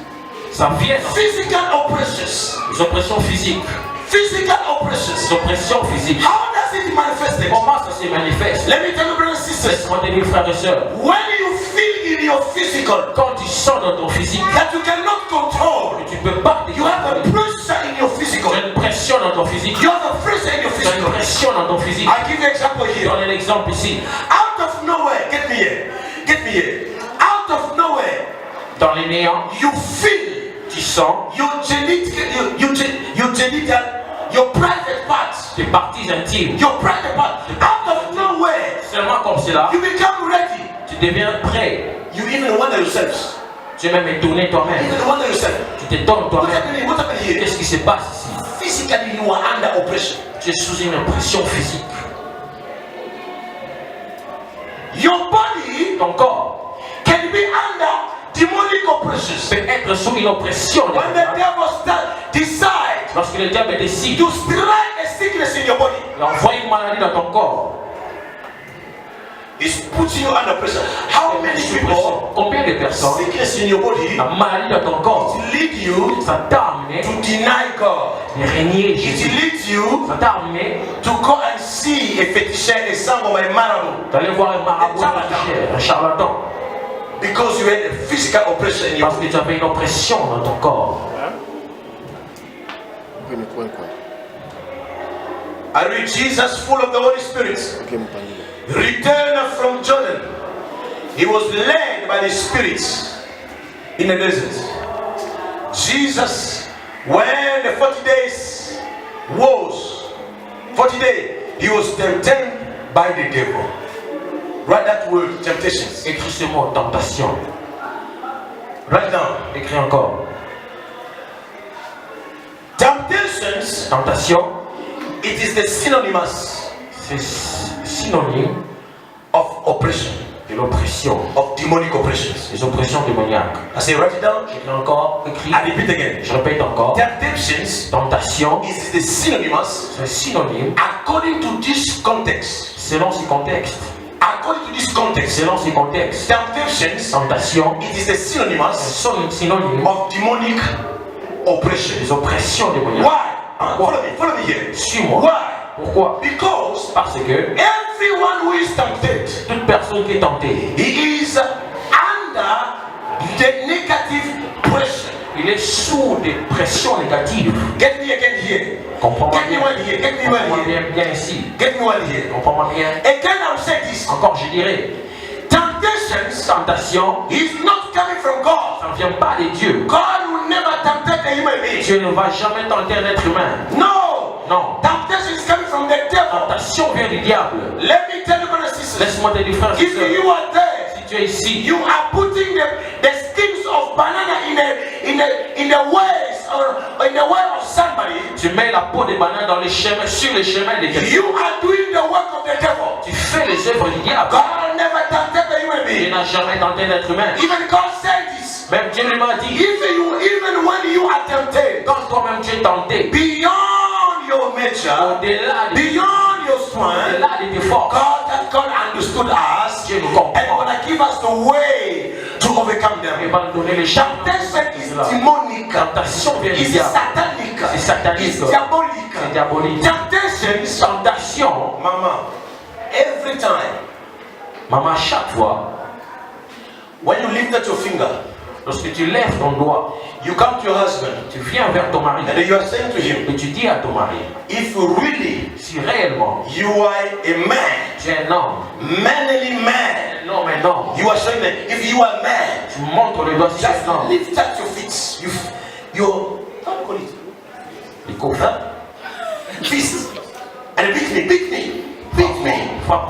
ça vient dans Physical oppressions. les oppressions physiques. Physical oppressions. Les oppressions physiques. How does it manifest? Comment ça se manifeste? Let me tell you, brothers and sisters. Laisse-moi te dire, frères et sœurs, When you feel in your physical quand tu sens dans ton physique that you cannot control, que tu ne peux pas you have a décontrôler, pressure in your physical. tu as une pression dans ton physique, You have a pressure in your tu as une physical. pression dans ton physique. I'll give you an example Je here. donne un exemple ici. Out of nowhere, get me here. Get me here. Out of nowhere, Dans les néants, you feel tu sens your genital, your private parts, tes parties intimes. your private parts. Out of nowhere, Seulement comme cela, you become ready. tu deviens prêt. You even wonder yourselves. Tu es même étonné You toi-même. even wonder yourself. Tu t'étonnes What's toi-même. happening? What's happening here? Qu'est-ce qui se passe ici? Physically, you are under oppression. Tu es sous une pression physique. Your body Ton corps can be under demonic oppressions. peut être sous une oppression. When the devil decide Lorsque le diable décide to strike a sickness in your body, d'envoyer une maladie dans ton corps, it's putting you under pressure. How many people, combien de personnes, sickness in your body, la maladie dans ton corps, lead you ça t'a amené to deny God? de régner It Jésus. leads you Ça t'a amené to go and see a féticheur, a sang of a marabout, d'aller voir un marabout, un charlatan, because you had a physical oppression in your parce que tu avais une oppression dans ton corps. I read Jesus, full of the Holy Spirit, returned from Jordan. He was led by the Spirit in the desert. Jesus, when the 40 days was, 40 days, he was tempted by the devil. Write that word, temptations. Écris ce mot, tentation. Write down. Écris encore. Temptations, Tentation, it is the synonymous c'est synonyme of oppression, de l'oppression, of demonic oppressions. des oppressions démoniaques. I say, write it down. J'écris encore, écris. I repeat again. Je répète encore. Temptations Tentation, is the synonymous c'est synonyme according to this context. selon ce contexte. According to this context, Selon ce contexte. temptations, Tentation, it is the synonymous sont synonyme of demonic oppression. des oppressions démoniaques. Why? Follow me here. Suis-moi. Why? Pourquoi? Because Parce que everyone who is tempted, toute personne qui est tentée, he is under the negative pressure. il est sous des pressions négatives. Get me again here. Comprends-moi Get me bien. one here. Get me one Comprends-moi here. bien, bien ici. Get me one here. Comprends-moi bien. Again, I'll say this. Encore, je dirais, Temptations tentation, is not coming from God. ça ne vient pas de Dieu. God will never tempt a human being. Dieu ne va jamais tenter un être humain. No. Non. Temptation is coming from the devil. Tentation vient du diable. Let me tell you, brothers and sisters. Laisse-moi te dire, frères et If sœurs, you are there, si tu es ici, you are putting the skins of banana in the ways or in the way of somebody. tu mets la peau des bananes dans les chemins, sur les chemins de quelqu'un. You are doing the work of the devil. Tu fais les œuvres du diable. God never tempted a human Il being. n'a jamais tenté un être humain. Even God said this. Même Dieu lui m'a dit, Even when you are tempted, quand toi-même tu es tenté, beyond your nature, au-delà de, beyond your strength, au-delà de tes forces, God understood us Dieu nous and comprend. gonna give us the way to overcome Il them. va nous donner les champs. Temptation is demonic. Tentation vient du It's diable. satanic. C'est satanique. It's diabolic. C'est diabolique. Temptation, Tentation. Mama, every time Maman, à chaque fois, when you lift up your finger, lorsque tu lèves ton doigt, you come to your husband tu viens vers ton mari and you are saying to him, et tu dis à ton mari, if you really si réellement you are a man, tu es un homme, manly man, un homme, you are showing that if you are a man, tu montres le doigt si tu es just un homme. lift up your feet. Your how do you call it? Les coffres. Fist. And beat me, beat me, beat me,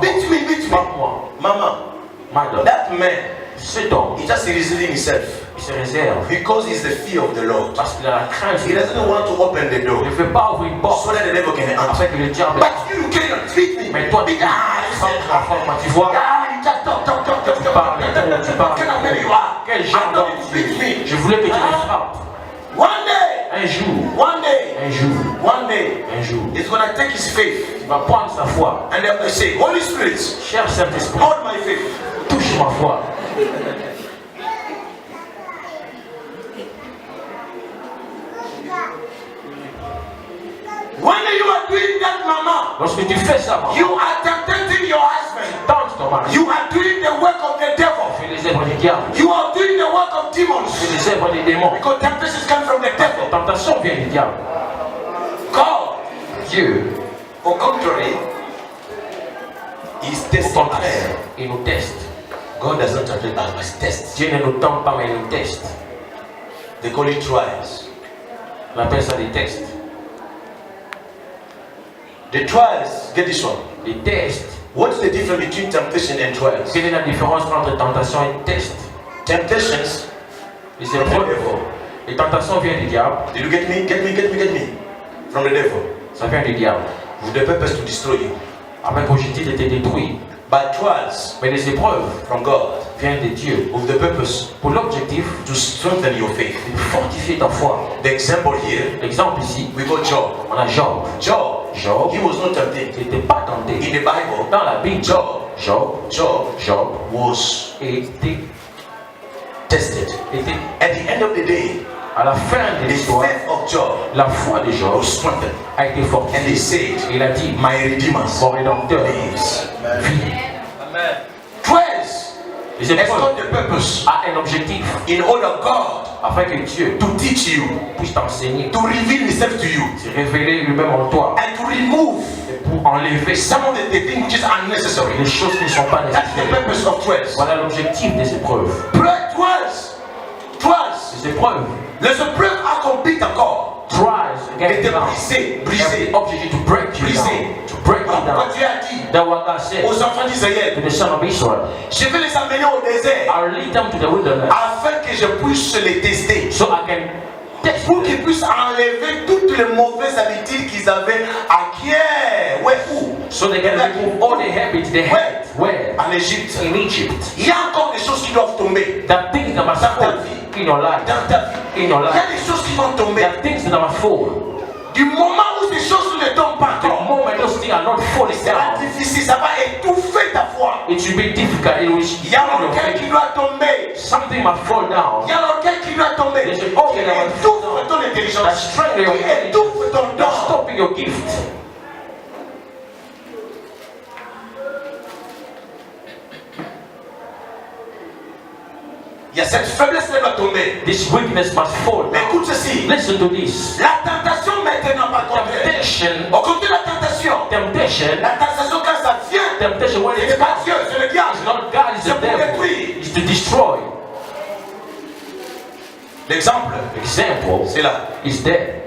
beat me, beat me. Frappe-moi. Mama, Madame, that man, cet homme, he just reserving himself il se réserve because he's the fear of the Lord. parce qu'il a la crainte. He doesn't want to open the door Il ne veut pas ouvrir une porte so that the devil can enter. afin que le diable. But you cannot beat me. Mais toi, tu Beat- ah, you say, tu vois, ah, you just talk. tu parles, tu parles. What kind of man you are? Quel I genre know d'homme you tu es. beat me. Je voulais que tu me frappes. One day, Un jour, un jour, he's gonna take his faith il va prendre sa foi. and they'll say, Holy Spirit, Cher Saint-Esprit, hold my faith. touche ma foi. When you are doing that, Mama, Lorsque tu fais ça, maman, you are tempting your husband. tente ton mari. You are doing the work of the devil. Fais les œuvres du diable. You are doing the work of demons. Fais les œuvres des démons. Because temptations come from the devil. Tentation vient du diable. God, Dieu, au contrary, is au testing contraire, us. il nous teste. God does not tempt us, but test. Dieu ne nous tente pas, mais il nous teste. They call it trials. On appelle ça des tests. The trials, get this one. Les tests. What's the difference between temptation and trials? Quelle est la différence entre tentation et test? Temptations, Les épreuves. Les tentations viennent du diable. did you get me? Get me. From the devil. Ça vient du diable. With the purpose to destroy you. Avec l'objectif de te détruire. But trials, Mais les épreuves from God, viennent de Dieu. with the purpose Pour l'objectif to strengthen your faith. de fortifier ta foi. The example here, L'exemple ici, we got Job. on a Job. Job, he was not tempted. Il n'était pas tenté. In the Bible, Dans la Bible, Job Job was était tested. At the end of the day, à la fin de the l'histoire, faith of Job la foi de Job was strengthened. a été And fortifiée. they said, Il a dit, my Redeemer mon rédempteur lives. vit. Trials Les has épreuves got the purpose a un objectif in order God afin que Dieu to teach you, puisse t'enseigner, to reveal himself to you, se révéler lui-même en toi and to remove et pour enlever some of the things which is unnecessary. les choses qui ne sont pas That's the nécessaires. purpose of trials. Voilà l'objectif des épreuves. Trials. Les épreuves, Les épreuves accomplies encore. trials, again, Étaient down. brisées. Objective to break you Brisé. down. To break you Quand down. Dieu a dit That what God said aux enfants d'Israël, to the son of Israel. je vais les amener au désert I'll lead them to the wilderness afin que je puisse les tester. so I can test Pour them. qu'ils puissent enlever toutes les mauvaises habitudes qu'ils avaient acquises. Ouais, où? So they can remove all the habits they had. Where? En Égypte. In Egypt. Il y a encore des choses qui doivent tomber There are things that must dans ta fall vie. in your life. Dans ta vie. In your Il y a life. des choses qui vont There tomber. are things that must fall. Du moment où ces choses ne tombent pas The encore, moment those things are not falling sera down, difficile, ça va étouffer ta foi. it will be difficult. It will Il y a l'orgueil qui doit tomber. something must fall down. Il y a l'orgueil qui doit tomber. There's an Qui organ that must étouffe fall ton down. intelligence. That's strengthening your Qui intelligence. étouffe ton That's don. stopping your gift. Il y a cette faiblesse qui doit tomber. This weakness must fall Mais down. écoute ceci. Listen to this. La tentation maintenant, par contre. Temptation, Au côté de la tentation. temptation, La tentation quand ça vient, temptation when ce it's n'est pas Dieu, c'est le diable. It's not God, it's C'est the pour devil. détruire. It's to destroy. L'exemple, Example c'est là. is there.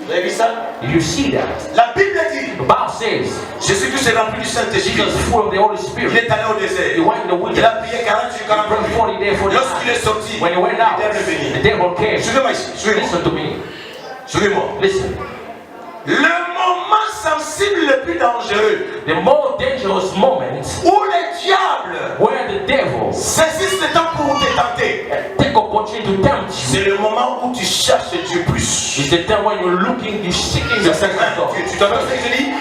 Vous avez vu ça? You see that? La Bible dit, The Bible says Jésus-Christ est rempli du Saint-Esprit. Jesus, full of the Holy Il Spirit, est allé au désert. he went in the Il wilderness. a prié 40 jours, 40 From jours. 40 days, 40 Lorsqu'il est nights. sorti, When he went out, le diable est venu. the devil came. Suivez-moi ici, suivez-moi. Listen to me. Suivez-moi. Listen. Le moment sensible le plus dangereux The more dangerous moment où les diables where the devil saisissent le temps pour te tenter, take opportunity to to tempt you. C'est le moment où tu cherches Dieu plus. It's the time when you're looking, you're seeking the face of God. Tu t'entends ce que je dis?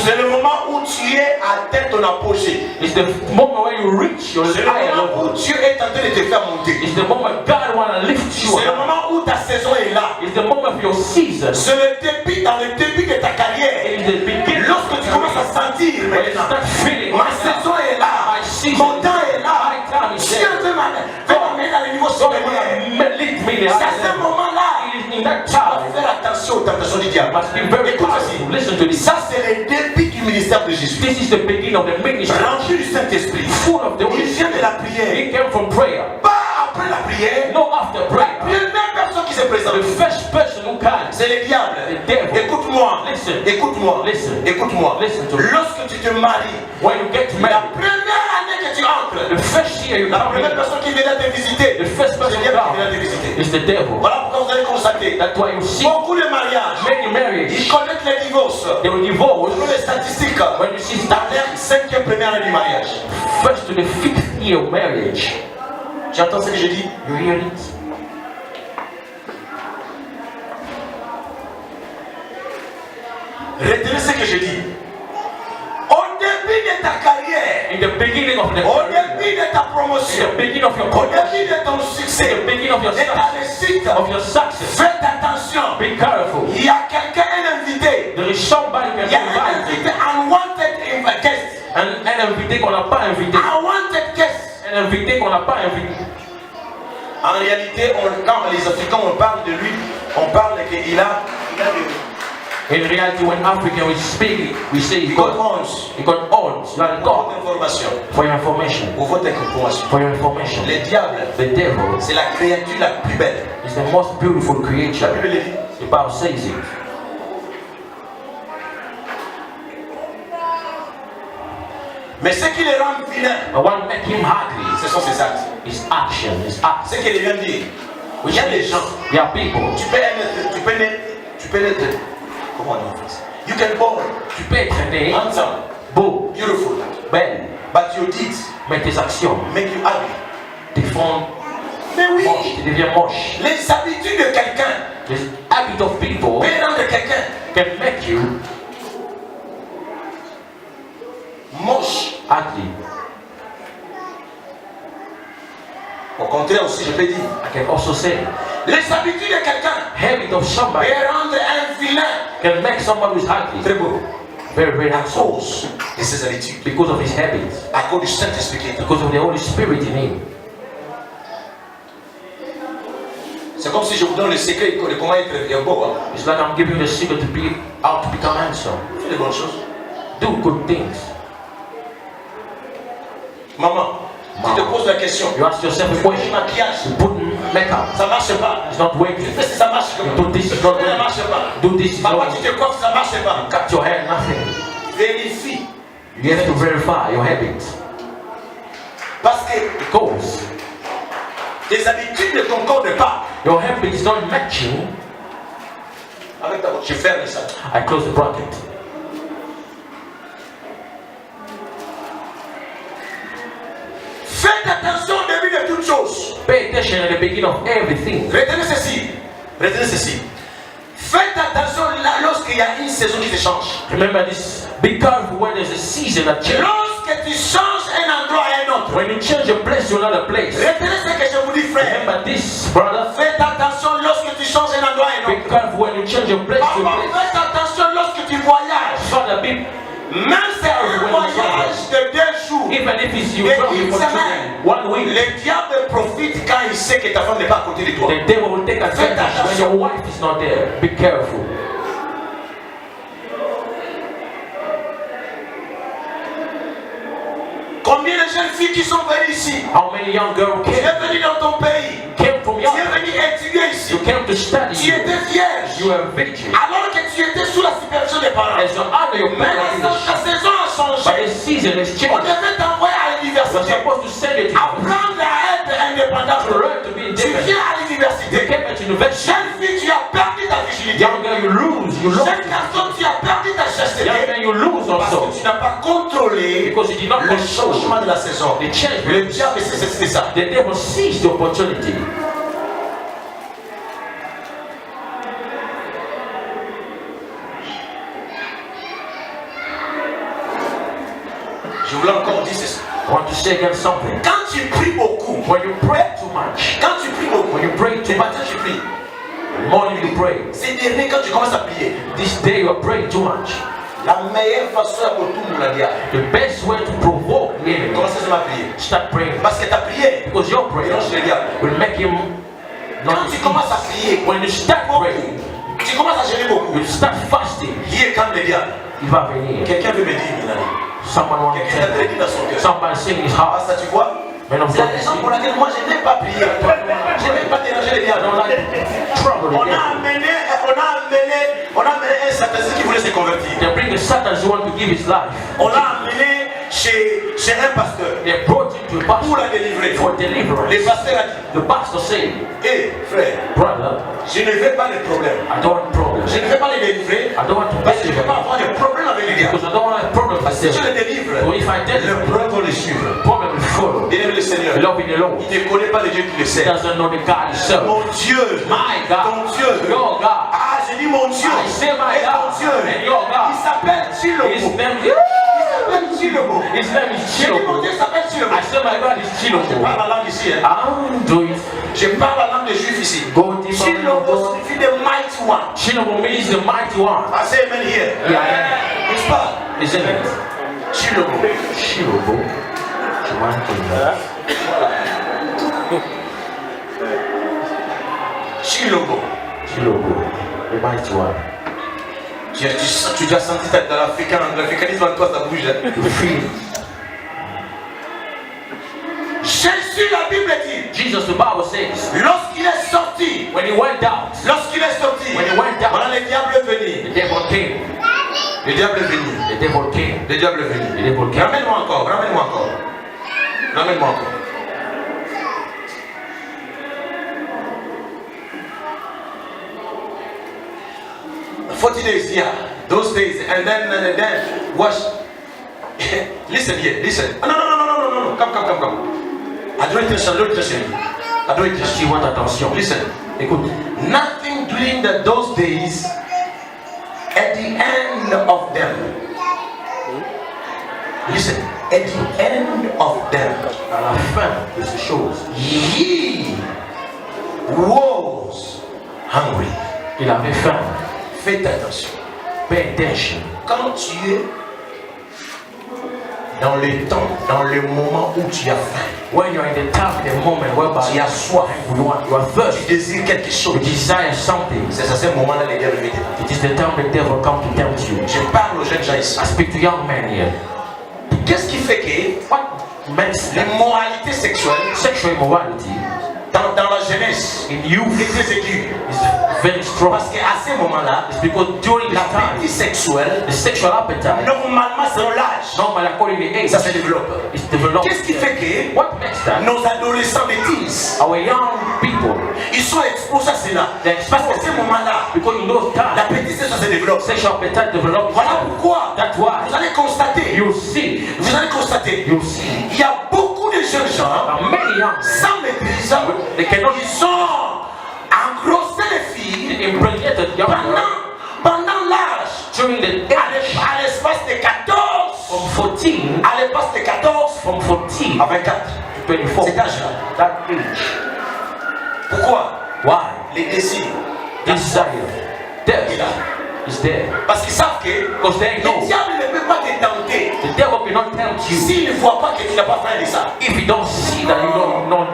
C'est le moment où tu es atteint ton apogée. It's the moment when you reach your C'est le higher moment où level. Dieu est en train de te faire monter. It's the moment God wants to lift you C'est le up. moment où ta saison est là. It's the moment of your season. C'est le début, dans le début de ta carrière. It is the beginning. Lorsque tu commences à sentir When you maintenant, start feeling ma saison est là, my season, mon temps est là, my time is Dieu there. veut m'amener dans le niveau God supérieur. will lead me there. C'est à ce moment-là, It is in that tu dois time. faire attention aux tentations du diable. Must be very Écoute careful. ceci. Listen to this. Ça, c'est le début du ministère de Jésus. This is the beginning of the ministry. Rempli du Saint-Esprit. Full of the Il Holy vient de Spirit. la prière. It came from prayer. Pas après la prière. No after La prayer. première personne qui se présente, The first person who comes. c'est le diable. The devil. Écoute-moi. Listen. Écoute-moi. Listen. Écoute-moi. Listen to me. Lorsque tu te maries, When you get la married, première année que tu entres, the first year you la come première in, personne qui vient te visiter, the first c'est person le who diable qui vient te comes visiter. is the devil. Voilà pourquoi vous allez constater. That's why you see Beaucoup de mariages, many marriages, ils connaissent les divorces. they will divorce Selon les statistiques, when you see dans leur cinquième première année du mariage. first to the 5th year of marriage. Tu entends ce que je dis? You hear it? Retenez ce que je dis. Au début de ta carrière, In the beginning of the au career, début de ta in promotion, the beginning of your au promotion, début de ton in succès, the beginning of your de ta success, réussite, of your success, faites attention. be careful. Il y a quelqu'un, un invité. There is somebody who Il y a can un invite invité, unwanted guest. un invité qu'on n'a pas invité, Unwanted guest. un invité qu'on n'a pas invité. En réalité, quand les Africains on parle de lui, on parle qu'il a In reality, when African we speak, we say il he got got horns. horns, like Pour God. votre information. For your information, Pour votre information. for your information, Le diable, the devil c'est la créature la plus belle. is the most beautiful creature. La Bible le dit. The Bible says it. Mais ce qui le rend vilain, But what make him ugly ce sont ses actes. is action, his acts. Ce qu'il vient de dire. Il y a des gens, There are people. tu peux être, comment on dit en français? You can born Tu peux être né handsome, beau, beautiful, belle, but your deeds mais tes actions make you ugly. te font Mais oui, moche, tu deviens moche. les habitudes de quelqu'un The habit of people peut rendre quelqu'un can make you moche. ugly. Au contraire aussi, je peux dire, I can also say, les habitudes de quelqu'un habit of somebody peut rendre un vilain can make someone who's ugly très beau. very, very À handsome cause de ses habitudes, because of his habits, à cause du Saint-Esprit qui est en lui. because of the Holy Spirit in him. C'est comme si je vous donne le secret de comment être beau. Hein. It's like I'm giving you the secret to be how to become handsome. Fais les bonnes choses. Do good things. Maman, tu te poses la question. You ask yourself a Tu mets question. maquillage, You put makeup. ça marche pas. It's not working. Mais si ça marche You comment? do this, it's not Ça working. marche pas. Do this, it's not Papa, working. tu te coiffes, ça marche pas. Cut your hair, nothing. Vérifie. You have to verify your habits. Parce que Because tes habitudes ne concordent pas your habits don't matching. avec ta voix. Je ferme ça. I close the bracket. Faites attention au début de toutes choses. Pay attention at the beginning of everything. Retenez ceci. Retenez ceci. Faites attention là lorsqu'il y a une saison qui se change. Remember this. Be careful when there's a season that changes. Lorsque tu changes un endroit à un autre. When you change a place to another place. Retenez ce que je vous dis, frère. Remember this, brother. Faites attention lorsque tu changes un endroit à un Be autre. careful when you change a place to a Papa, place. faites attention lorsque tu voyages. Father, be Même si c'est un voyage de 2 jours. even if it's you Et travel une for 2 days, semaine. 1 week. Le diable profite quand il sait que ta femme n'est pas à côté de toi. The devil will take advantage when your wife is not there. Be careful. Combien de jeunes filles qui sont venues ici? How many young girls Tu came, es venu dans ton pays. came from Tu young? es venu étudier ici. You came to study. Tu étais vierge. You were a virgin. Alors que tu étais sous la supervision des parents. As you're under your Mais parents' la saison a but changé. the season has On changed. devait t'envoyer à You're l'université. supposed to send it to you. Apprendre à être indépendant. To learn to be Tu independent. viens à You l'université. came at university. Jeune fille, tu as perdu ta virginité. Young girl, you lose. You lost. Jeune garçon, tu as perdu ta chasteté. Young man, you lose Parce also. que tu n'as pas contrôlé Because you did not le control changement de la saison. the change. Le diable, c'est ça. The devil seized the opportunity. say against something. Quand tu pries beaucoup, When you pray too much, quand tu pries beaucoup, when you pray du too matin much, tu pries. in the morning you pray. C'est dernier quand tu commences à prier. This day you are praying too much. La meilleure façon à retourner la diable. The best way to provoke the enemy, Commence à prier. start praying. Parce que ta prière Because your prayer dérange le diable. will make him Quand not tu eat. commences à prier, When you start praying, tu commences à gérer beaucoup. you start fasting, Hier, quand le diable, il va venir. quelqu'un veut me dire, Milani. Someone wants to Quelqu'un t'a tell dit dans son you. cœur. Somebody saying his Ah, heart. ça tu vois? Men of C'est la God, raison pour laquelle moi je n'aime pas prier. Je n'aime pas déranger les I don't diables. like trouble On again. a amené un Satan qui voulait se convertir. They bring the Satan who want to give his life. On l'a amené chez un pasteur They brought him to a pour pastor la délivrer. for Le deliverance. pasteur a dit, The pastor said, hé frère, brother, je ne veux pas de problème. I don't want problems. Je ne veux pas les délivrer I don't want to parce que je ne deliver veux pas avoir de problème avec les diables. because I don't want to have problems Parce que si myself. je les délivre, So if I le deliver, problème va les suivre. problem will follow. Bien-aimé le Seigneur, Loving the Lord. il ne connaît pas le Dieu qui le He sait. doesn't know the God himself. Mon Dieu, My God, ton Dieu. your God. Ah, j'ai dit mon Dieu. I say my Et ton God, Dieu. and your God. Il s'appelle His Chilobo. name Il s'appelle Chilobo. His name is J'ai dit mon Chilobo. Dieu s'appelle Chilobo. I say my God is Je Chilobo. parle la langue ici. Hein. I'm doing Je parle la langue des Juifs ici. go deeper. Chilobo signifie the mighty one. Chilobo means the mighty one. I say amen here. Yeah, N'est-ce pas? isn't it? Chilobo. Chilobo. Chilobo. Chilobo, the mighty one. Tu as déjà senti dans l'africanisme en toi, ça bouge. Hein? You feel Jésus, la Bible dit, Jesus, the Bible says, lorsqu'il est sorti, when he went out, lorsqu'il est sorti, when he went out, voilà le diable est venu. the devil came. Le diable est venu. The devil came. Le diable est The venu. devil came. Ramène-moi encore, ramène-moi encore. Ramène-moi encore. "40 days, yeah, those days, and then wash." Listen here, listen. No. Come. I don't attention. Si vous faites attention, Listen. écoute, Nothing during those days at the end of them. Listen, at the end of them, à la fin de ces choses, he was hungry. il avait faim. Faites attention. Pay attention. Quand tu es dans le temps, dans le moment où tu as faim, When you're in the time, the moment whereby tu as soif, you are tu thirsty, désires quelque chose, you desire something, c'est à ce moment-là que le diable vient te it is the time the devil come to tempt you. Je parle aux jeunes gens ici. I speak to young men here. Qu'est-ce qui fait que What makes l'immoralité sexuelle sexual immorality dans la jeunesse in youth est très aiguë? is very strong? Parce qu'à ce moment-là, It's because during this l'appétit time, sexuel, the sexual appetite, normalement selon l'âge, normally according to age, ça se développe. is developed. Qu'est-ce qui fait que What makes that? nos adolescents de teens, Our young people, ils sont exposés à cela? they're Parce qu'à exposed ce moment-là, because in those times, l'appétit sexuel se développe. sexual appetite develops. Voilà pourquoi That's why vous allez constater, you see, il y a beaucoup de jeunes gens many young men, sans maîtrise, they cannot ils sont engrossés les filles impregnated young girls pendant l'âge, during the age à l'espace de 14, from 14 à l'espace de 14 from 14 à 24. to 24. Cet âge-là. That age. Pourquoi? Why? Les désirs. Desire. Il est Death là. is there. Parce qu'ils savent que Because they le know diable ne peut pas te tenter the devil cannot tempt you s'il ne voit pas que tu n'as pas faim de ça. if you don't see that you don't Non.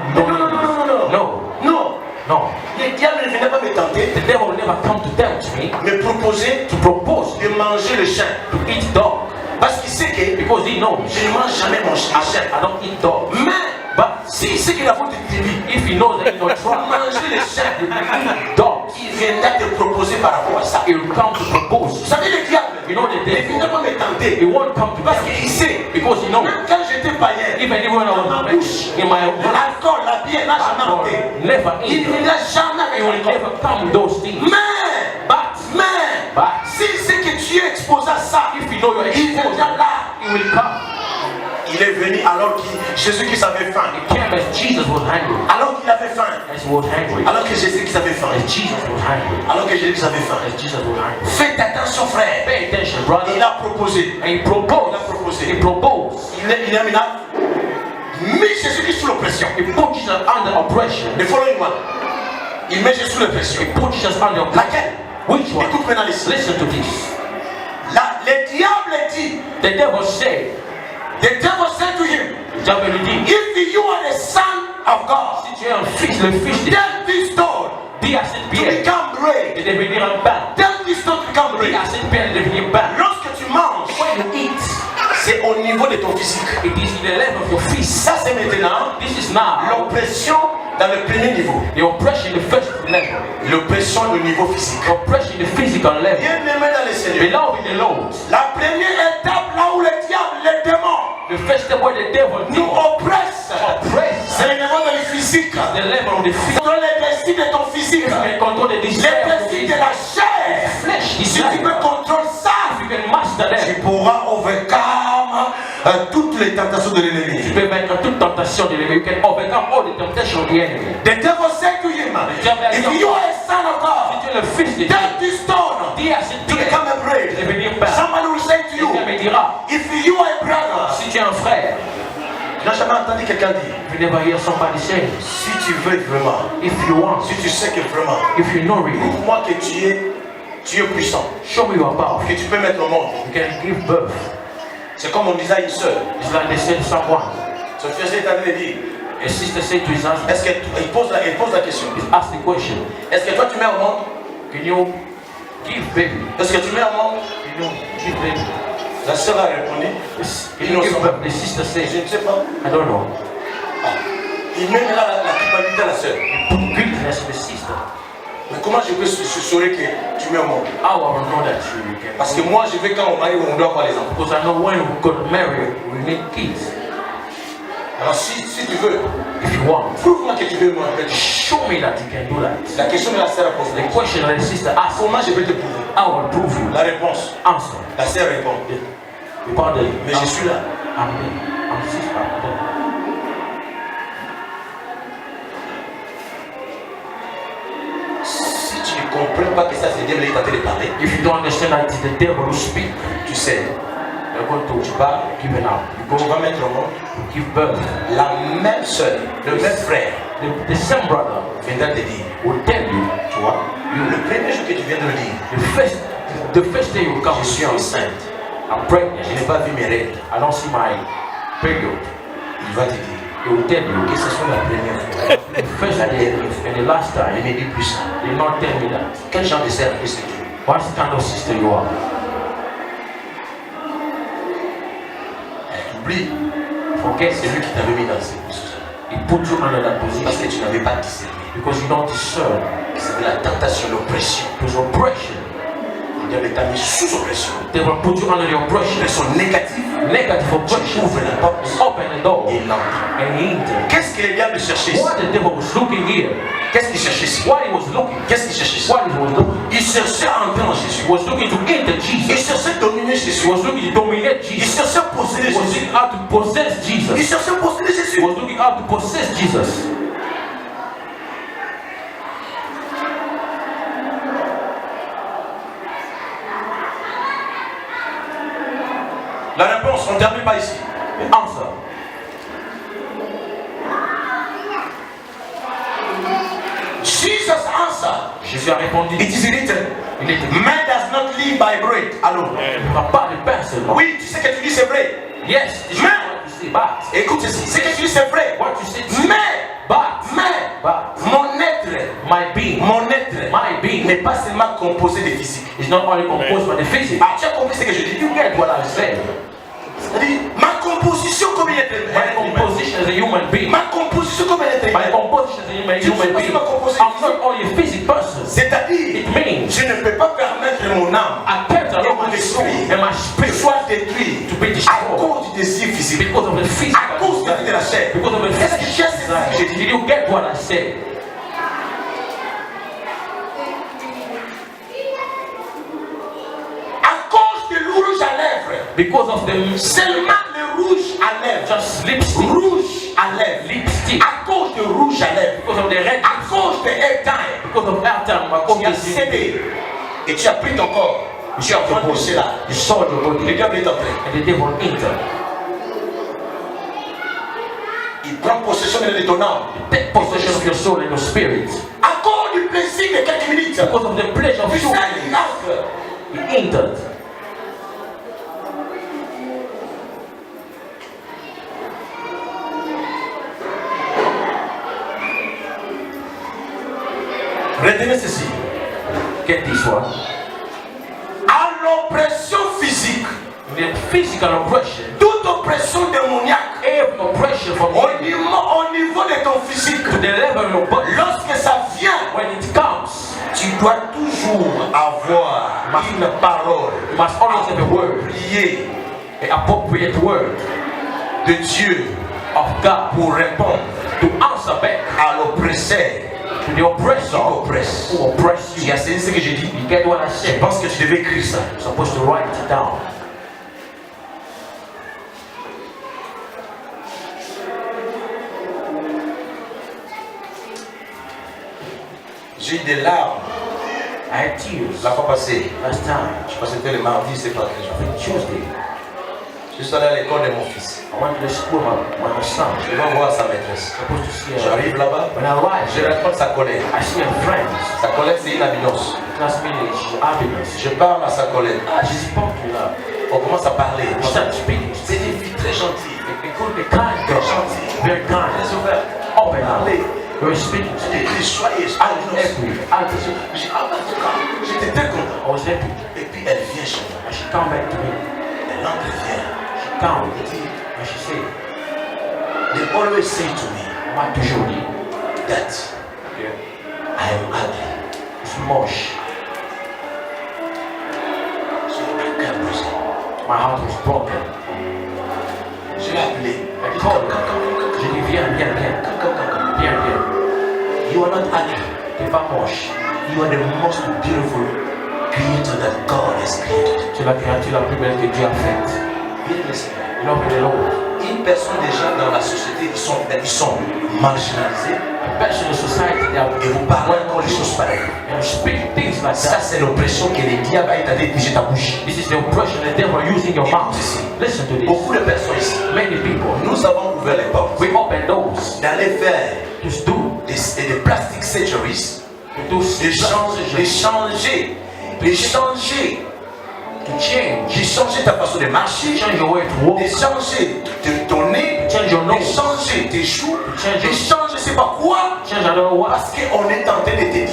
No. Le diable ne venait pas me tenter, The devil will never come to tempt me me proposer to propose de manger le chien. to eat dog Parce qu'il sait que because he knows je ne mange jamais mon chien. I don't eat dog. Mais But s'il sait qu'il a faute de débit, if he knows that in your trial manger le chien, you eat dog, il viendra te proposer par rapport à ça. he will come to propose. Vous savez, le diable You know the ne viendra devil, pas me he tenter. won't come to Parce tempt qu'il you sait, because he knows. même quand j'étais païen, Even when I dans ma was bouche, in my mouth, l'alcool, la bière n'a jamais entré. never Il eat. ne viendra jamais He avec will l'alcool. never come with those things. Mais, s'il sait que tu es exposé à ça, If you know you're il exposed, viendra là. he will come. Il est venu alors que Jésus qui avait faim. He came as Jesus was hungry. Alors qu'il avait faim. As he was hungry. Alors que Jésus qui avait faim. As Jesus was hungry. Alors que Jésus qui avait faim. As Jesus was hungry. Faites attention, frère. Pay attention, brother. Il a proposé. And he proposed. Il a proposé. He proposed. Il a mis là. Jésus-Christ sous l'oppression. He put Jesus under oppression. The following one. Il met Jésus sous l'oppression. He put Jesus under oppression. Laquelle? Which one? Écoute maintenant ici. Listen to this. Le diable dit. The devil said. The devil said to him. Le diable lui dit. If you are the son of God, si tu es un fils, le fils de Dieu, tell this stone dis à cette to pierre become bread. de devenir un pain. Tell this stone to become Dis bread. à cette pierre de devenir pain. Lorsque tu manges, When you eat, c'est au niveau de ton physique. it is in the level of your fist. Ça c'est maintenant This is now l'oppression dans le premier niveau. the oppression, the first level. L'oppression au niveau physique. Oppression, the physical level. Bien aimé dans le Seigneur. Beloved in the Lord. La première étape là où le diable, les démons The first step where the devil nous oppresse, oppress c'est le niveau de le physique. the level of the fist. Contrôle les désirs de ton physique. You can control the Les desire of désirs the de la chair. flesh. Si tu peux contrôler ça, You can master tu them. pourras overcome toutes les tentations de Tu l'ennemi. peux vaincre toute tentation de l'ennemi. You can overcome all the temptation of the enemy. The devil said to him, if you are a son of Si God, tu es le fils de Dieu, tell this stone dis à cette to pierre become a bread. de devenir pain. Somebody will say to you, Quelqu'un me dira, if you are a brother, si tu es un frère, tu n'as jamais entendu quelqu'un dire, you never hear somebody say, si tu veux vraiment, if you want, si tu sais que vraiment, if you know really, moi que tu es puissant, show me your power. que tu peux mettre au monde. You can give birth. C'est comme on disait à une soeur, It's like they say to someone. son fiancé est en train de dire, A sister said to his husband, est-ce qu'elle pose la question, he asked the question, est-ce que toi tu mets au monde? can you give baby? Est-ce que tu mets au monde? Can you give baby? La sœur a répondu, Can you give birth? The sister said, je ne sais pas. I don't know. Il met là la culpabilité à la sœur. Put guiltiness to the sister. Mais comment je peux saurer que tu mets au monde? How I will know that you can? Parce que moi je veux quand on marie on doit avoir les enfants. Because I know when we're going to marry, we need kids. Alors si tu veux, If you want, prouve-moi que tu veux moi. show me that you can do that. La question de la sœur a posé. The question that the sister asked, Comment je peux te prouver? I will prove you. La réponse. Answer. La sœur répond. You pardon. Mais je suis là. I'm there. I'm sister. I'm there. Si tu ne comprends pas que ça c'est Dieu qui est en train de parler, If you don't understand that it's the devil who speak, tu sais, you're going to tu parles, give it up. tu vas mettre au monde Give birth. la même sœur, le même frère The same brother viendra te dire, will tell you, tu vois, le premier jour que tu viens de le dire, the first day you come, je suis enceinte, I'm pregnant. je n'ai pas vu mes règles, I don't see my period. il va te dire He will tell you, que ce soit la première fois, the first day and the last il time, ne dit plus ça. they will not tell me that. Quel genre de sœur est-ce que tu es? What kind of sister you are? Elle t'oublie, Forget c'est lui qui t'avait mis dans cette position. he put you under that Parce position que tu n'avais pas discerné. because you don't discern. C'était la tentation, l'oppression. It was oppression. Le diable t'a mis sous oppression. They will put you under the oppression. Oppression négative, Negative oppression. ouvre la porte Open the door et il entre. and he entered. Qu'est-ce que le diable cherchait ici? What the devil was looking here, Qu'est-ce qu'il cherchait ici? what he was looking, Qu'est-ce qu'il cherchait ici? what he was looking, Il cherchait à entrer en Jésus. he was looking to enter Il Jesus. cherchait à dominer He Jésus. was looking to dominate Il Jesus. cherchait à posséder He was Jésus. looking how to possess Il Jesus. cherchait à posséder He Jésus. was looking how to possess Jesus. La réponse, on ne termine pas ici. The answer. Jesus answered. Jésus a répondu. It is written. Il est écrit. Man does not live by bread alone. Il ne va pas de pain seulement. Oui, tu sais que tu dis c'est vrai. Yes, this is Mais- what you say, but Écoute ceci. Ce que tu dis c'est vrai. what you say, Mais mon être, my being n'est pas seulement composé de physique. is not only composed by the physics. Ah, tu as compris ce que je dis? You get what I said. C'est-à-dire, ma composition comme un être My humain. composition as a human being. Ma composition comme un être My humain. composition as a human Tu ne sais pas being. si ma composition. I'm not only a physical person. C'est-à-dire, It means je ne peux pas permettre mon âme I can't allow my soul and my que spirit soit détruite to be à destroyed cause du désir physique, because of the physical à cause de la chair. because of the Est-ce que tu as physical saisi? desire. Did you get what I said? À cause de rouge à lèvres, Because of the seulement le rouge à lèvres, just lipstick, rouge à lèvres, lipstick, à cause de rouge à lèvres, because of the red, à cause de airtime, because of airtime, tu as because of the cédé et tu as pris ton corps, tu as vendu cela. you sold your Le body diable est entré. and the devil entered. Il prend possession de ton âme. Take possession of your soul and your spirit. Encore du plaisir de quelques minutes. Because of the pleasure of Puis soul. ça, il entre. He entered. Retenez ceci. Get this one. À l'oppression physique, The physical oppression, toute oppression démoniaque, every oppression from au niveau de ton physique, to the level of your body, lorsque ça vient, when it comes, tu dois toujours avoir une parole, you must always have a word, prier an appropriate word de Dieu of God pour répondre to answer back à l'oppresseur to the qui oppressor oppresse. who oppress Tu you. as saisi ce que j'ai dit? You get what I Je said? pense que tu devais écrire ça. You're supposed to write it down. J'ai eu des larmes I had tears la fois passée. last time. Je pense que c'était le mardi, c'est pas très I think Tuesday. Je suis allé à l'école de mon fils. I went to the school with my son. Je vais voir sa maîtresse. Supposed to see her. J'arrive là-bas, When I arrived, je rencontre sa collègue. I see her friends. Sa collègue, c'est une évidence. Classmate is happiness. Je parle à sa collègue. She spoke to her. On commence à parler. She started speaking. C'est une fille très gentille. It could be kind girl. Very kind. Laisse ouvert. Open up. Parler. We were speaking. Et puis, soyez Happy. Happy. J'ai j'étais très content. I was happy. Et puis, elle vient chez moi. And she come back to me. Elle entre, elle vient. She come. Elle dit, And she said, they always say to me on m'a toujours dit, that I am ugly. it's moche. J'ai un cœur brisé. My heart was broken. Je l'ai appelé. I called her. Je dis, viens. Viens. You are not ugly. T'es pas moche. You are the most beautiful creator that God has created. Tu es la créature la plus belle que Dieu a faite. Bien le Seigneur. L'homme et l'autre. Une personne déjà dans la société, ils sont marginalisés. A person in society, they are Et vous parlez encore des choses pareilles. and you speak things like Ça, that. c'est l'oppression que le diable a été bouger ta bouche. This is the oppression the devil using your mouth. Listen to this. Beaucoup de personnes ici, Many people, nous avons ouvert les portes we open doors d'aller faire to do, des plastic surgeries, to changer ta façon de marcher, change your way to walk, changer ton nez, change your nose, changer tes joues, change your- changer je sais pas quoi, change I don't know what, parce qu'on est en train de te dire,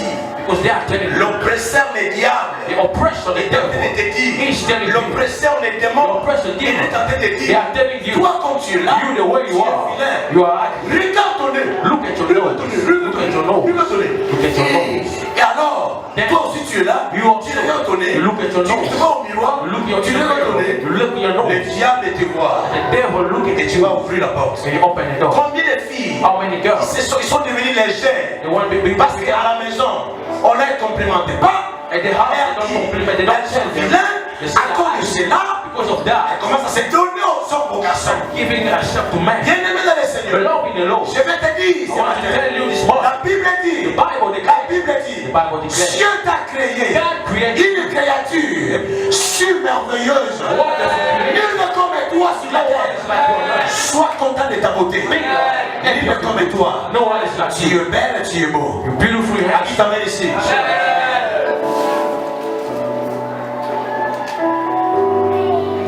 because they are telling you, l'oppresseur, le diable, the oppression, the est en train de devil, te dire, He's telling you. l'oppresseur, le démon, L'oppresseur, il est en train de te they dire, are telling you, toi quand tu es là, you the way you tu es are, vilain. you are ugly. Regarde ton nez. Look at your nose, look at your nose, look at your nose. Et alors, toi aussi tu es là, You also tu regardes ton nez, look at your tu nose. te vois au miroir, Look at your tu regardes ton nez, look at your le nose. diable te voit The devil look at et tu you vas ouvrir la porte. and you open the door. Combien de filles How many girls? ils sont devenues légères They want to be parce qu'à la maison, on les complimenté pas. at the house, they don't compliment, they don't Elles sont tell them. vilaines They say, à cause de cela. because of that, Elles commencent à se donner aux hommes, aux garçons. giving herself to man. Bien-aimé dans le Seigneur, Belong in the Lord. je vais te dire ce I want to matin, tell you this morning. la Bible dit, The Bible la declares, Bible the dit, Bible declares, Dieu t'a créé God created une créature merveilleuse. wonderful Nul ne comme toi sur la terre. Sois content de ta beauté. Nul ne comme toi. No one is like Tu you. es belle, tu es beau. You're beautiful, you're À qui happy. t'amène ici?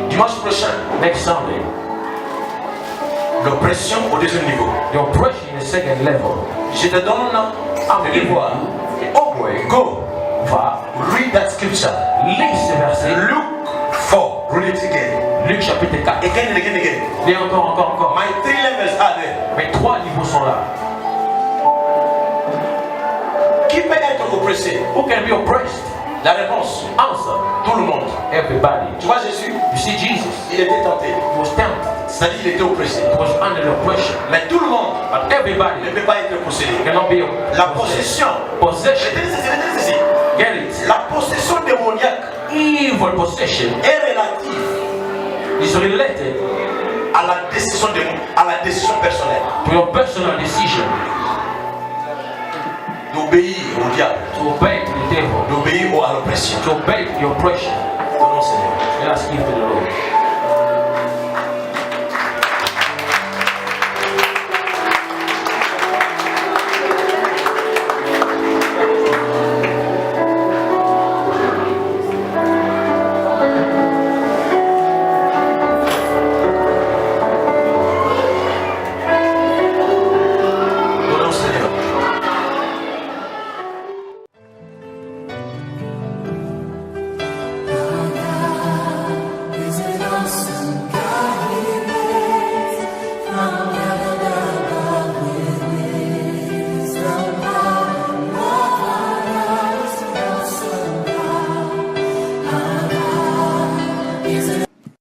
Dimanche prochain, Next Sunday, l'oppression au deuxième niveau. the oppression in the second level. Je te donne un devoir. Oh boy, Go. va, Read that scripture. lis ce verset. Luke 4. Read it again. Luc chapitre 4. Again and again and again. Et encore. My 3 levels are there. Mais 3 niveaux sont là. Qui peut être oppressé? Who can be oppressed? La réponse, Answer. tout le monde. Everybody. Tu vois Jésus, You see Jesus, il était tenté. he was tempted. C'est-à-dire il était oppressé. He was under oppression. Mais tout le monde But everybody ne peut pas être possédé. cannot be La possession. possession. Retenez ceci. Get it? La possession démoniaque Evil possession est relative is related à la décision personnelle to your personal decision d'obéir au diable, to obey to the devil, d'obéir à l'oppression. to obey the oppression. Ton nom, Seigneur. Let us give to the Lord.